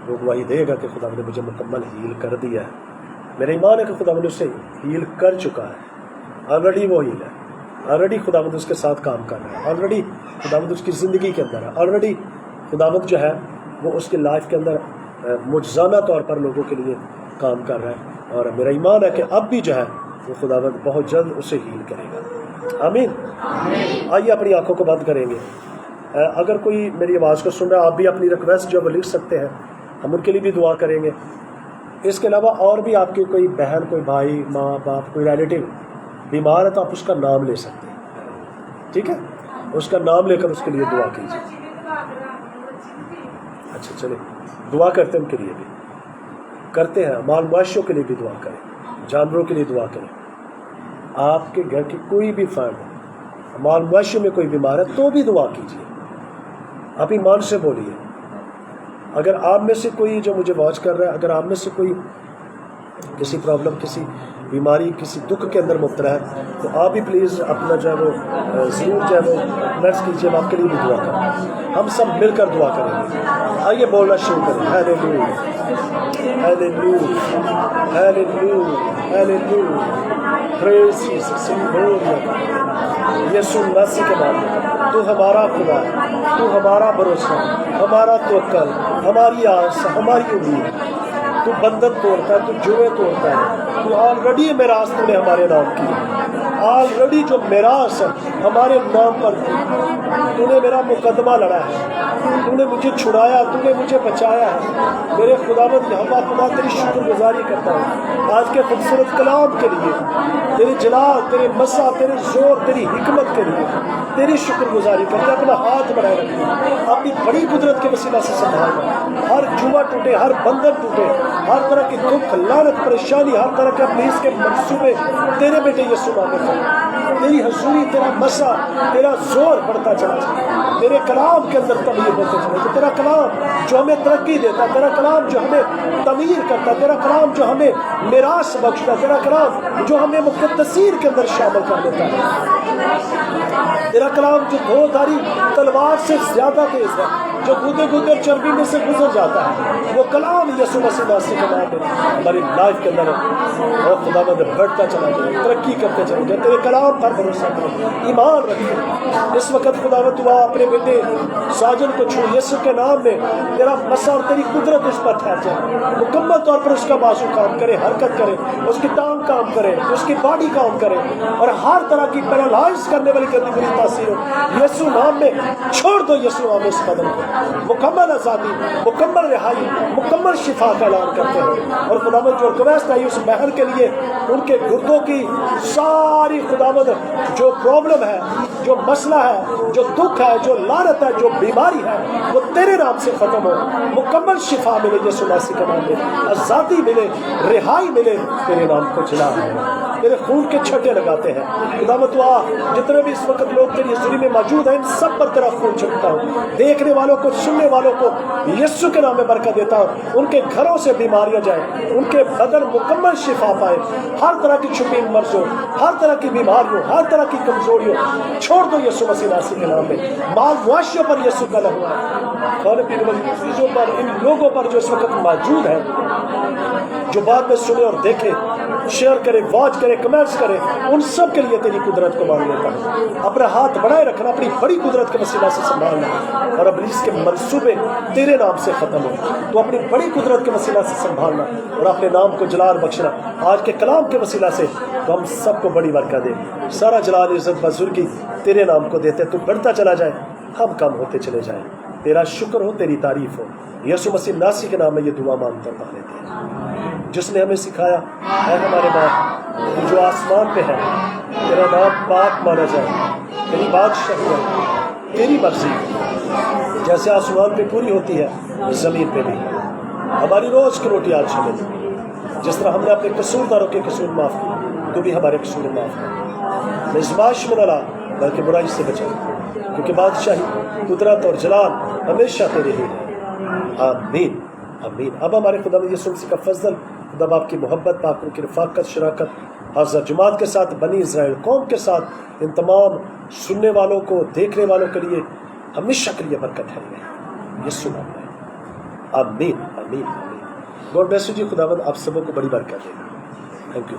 وہ گواہی دے گا کہ خداوند نے مجھے مکمل ہیل کر دیا ہے. میرا ایمان ہے کہ خداوند اسے ہیل کر چکا ہے. آلریڈی وہ ہیل ہے، آلریڈی خداوند اس کے ساتھ کام کر رہا ہے، آلریڈی خداوند اس کی زندگی کے اندر ہے، آلریڈی خداوند جو ہے وہ اس کی لائف کے اندر معجزانہ طور پر لوگوں کے لیے کام کر رہا ہے. اور میرا ایمان ہے کہ اب بھی جو ہے وہ خداوند بہت جلد اسے ہیل کرے گا. آمین. آئیے اپنی آنکھوں کو بند کریں گے. اگر کوئی میری آواز کو سن رہا ہے، آپ بھی اپنی ریکویسٹ جو وہ لکھ سکتے ہیں، ہم ان کے لیے بھی دعا کریں گے. اس کے علاوہ اور بھی آپ کی کوئی بہن، کوئی بھائی، ماں باپ، کوئی ریلیٹیو بیمار ہے تو آپ اس کا نام لے سکتے ہیں. ٹھیک ہے، اس کا نام لے کر اس کے لیے دعا کیجیے. اچھا چلیں دعا کرتے ہیں، ان کے لیے بھی کرتے ہیں. مال مویشیوں کے لیے بھی دعا کریں، جانوروں کے لیے دعا کریں. آپ کے گھر کی کوئی بھی فرد مال مویشیوں میں کوئی بیمار ہے تو بھی دعا کیجیے. آپ ایمان سے بولیے. اگر آپ میں سے کوئی جو مجھے واچ کر رہا ہے، اگر آپ میں سے کوئی کسی پرابلم، کسی بیماری، کسی دکھ کے اندر مبتلا ہے، تو آپ بھی پلیز اپنا جو ہے وہ ضرور جو ہے وہ نرس کیجیے. ہم آپ کے لیے بھی دعا کریں، ہم سب مل کر دعا کریں گے. آئیے بولنا شروع کریں. Hallelujah hallelujah hallelujah hallelujah. Praise Jesus. یسوع مسیح کے نام میں تو ہمارا خدا ہے، تو ہمارا بھروسہ، ہمارا توکل، ہماری آس، ہماری امید. تو بندن توڑتا ہے، تو جوئے توڑتا ہے. تو آلریڈی میراث تو نے ہمارے نام کی، آلریڈی جو میراث ہمارے نام پر تھی. تو نے میرا مقدمہ لڑا ہے، تو نے مجھے چھڑایا، تو نے مجھے بچایا ہے. میرے خداوند یہاں خدا تیری شکر گزاری کرتا ہوں آج کے خوبصورت کلام کے لیے، تیرے جلال، تیرے مسا، تیرے زور، تیری حکمت کے لیے تیری شکر گزاری کرتے. اپنا ہاتھ بڑھائے رکھے، اپنی بڑی قدرت کے وسیلہ سے سنبھالنا. ہر جوا ٹوٹے، ہر بندن ٹوٹے، ہر طرح کی دکھ، لعنت، پریشانی، ہر طرح کے ابلیس کے منصوبے تیرے بیٹے یسوع نام میں، تیری حضوری، تیرا مسا، تیرا زور بڑھتا چلا جائے. تیرے کلام کے اندر تبدیل ہوتے چلے جائے. تیرا کلام جو ہمیں ترقی دیتا، تیرا کلام جو ہمیں تعمیر کرتا، تیرا کلام جو ہمیں میراث بخشتا، تیرا کلام جو ہمیں مقدسین کے اندر شامل کر دیتا ہے. تیرا کلام جو دو دھاری تلوار سے زیادہ تیز ہے، جو گودے گودے چربی میں سے گزر جاتا ہے، وہ کلام یسوع مسیح کے نام میں ہماری لائف کے اندر اور خداوند بڑھتا چلا جائے، ترقی کرتے چلے جائے. تیرے کلام پر بھروسہ کرو، ایمان رکھو. اس وقت خداوند دعا اپنے بیٹے ساجن کو چھو یسوع کے نام میں. تیرا مسا اور تیری قدرت اس پر ٹھہر جائے، مکمل طور پر اس کا بازو کام کرے، حرکت کرے، اس کی ٹانگ کام کرے، اس کی باڈی کام کرے، اور ہر طرح کی پیرالائز کرنے والی گندی بری تاثیر ہو یسوع نام میں چھوڑ دو. یسوع نام میں اس قدم کو مکمل آزادی، مکمل رہائی، مکمل شفا کا اعلان کرتے ہیں. اور خداوند جو ریکویسٹ آئی اس بہن کے لیے، ان کے گردوں کی ساری خداوند جو پرابلم ہے، جو مسئلہ ہے، جو دکھ ہے، جو لعنت ہے، جو بیماری ہے، وہ تیرے نام سے ختم ہو. مکمل شفا ملے یسوع مسیح کے نام میں، آزادی ملے، رہائی ملے. تیرے نام کو چلا تیرے خون کے چھٹے لگاتے ہیں. خداوند تو جتنے بھی اس وقت لوگ تیری حضوری میں موجود ہیں، ان سب پر تیرا خون چھڑکتا ہوں. دیکھنے والوں کو، سننے والوں کو یسوع کے نام میں برکت دیتا ہوں. ان کے گھروں سے بیماریاں جائیں، ان کے بدن مکمل شفا پائے. ہر طرح کی چھپی مرضوں، ہر طرح کی بیماریوں، ہر طرح کی کمزوریوں چھوڑ دو یسوع مسیح کے نام میں. مال مویشیوں پر یسوع کا لہو ہے، کھانے پینے والی چیزوں پر، ان لوگوں پر جو اس وقت موجود ہے، جو بعد میں سنے اور دیکھے، شیئر کرے، واچ کرے، کرے, کمنٹس کرے, ان سب کے لیے تیری قدرت کو مان لیتا ہوں. اپنا ہاتھ بڑھائے رکھنا, اپنی بڑی قدرت کے وسیلہ سے سنبھالنا, اور ابلیس کے منصوبے تیرے نام سے ختم ہو. تو اپنی بڑی قدرت کے وسیلہ سے سنبھالنا اور اپنے نام کو جلال بخشنا آج کے کلام کے وسیلہ سے, تو ہم سب کو بڑی برکت دے. سارا جلال عزت بزرگی تیرے نام کو دیتے, تو بڑھتا چلا جائے, ہم کم ہوتے چلے جائیں. تیرا شکر ہو, تیری تعریف ہو. یسوع مسیح ناصری کے نام میں یہ دعا مانگتا پا لیتے ہیں, جس نے ہمیں سکھایا, اے ہمارے باپ جو آسمان پہ ہے, تیرا نام پاک مانا جائے, تیری بادشاہی ہے, تیری مرضی جیسے آسمان پہ پوری ہوتی ہے زمین پہ بھی. ہماری روز کی روٹی آج ہمیں دے. جس طرح ہم نے اپنے قصورداروں کے قصور معاف کی, تو بھی ہمارے قصور معاف کر. مزماش میں نہ لا, بلکہ برائی سے بچا, کیونکہ بادشاہی, قدرت اور جلال ہمیشہ تیرے ہی ہے. آمین آمین. اب ہمارے خدا یسوع مسیح کا فضل, خدا باپ کی محبت, پاک روح کی رفاقت, شراکت حاضر جماعت کے ساتھ, بنی اسرائیل قوم کے ساتھ, ان تمام سننے والوں کو, دیکھنے والوں کے لیے ہمیشہ کے لیے برکت ہے. یسوع نام میں آمین آمین آمین. گاڈ بلیس یو جی. خداوند آپ سبوں کو بڑی برکت دے. Thank you.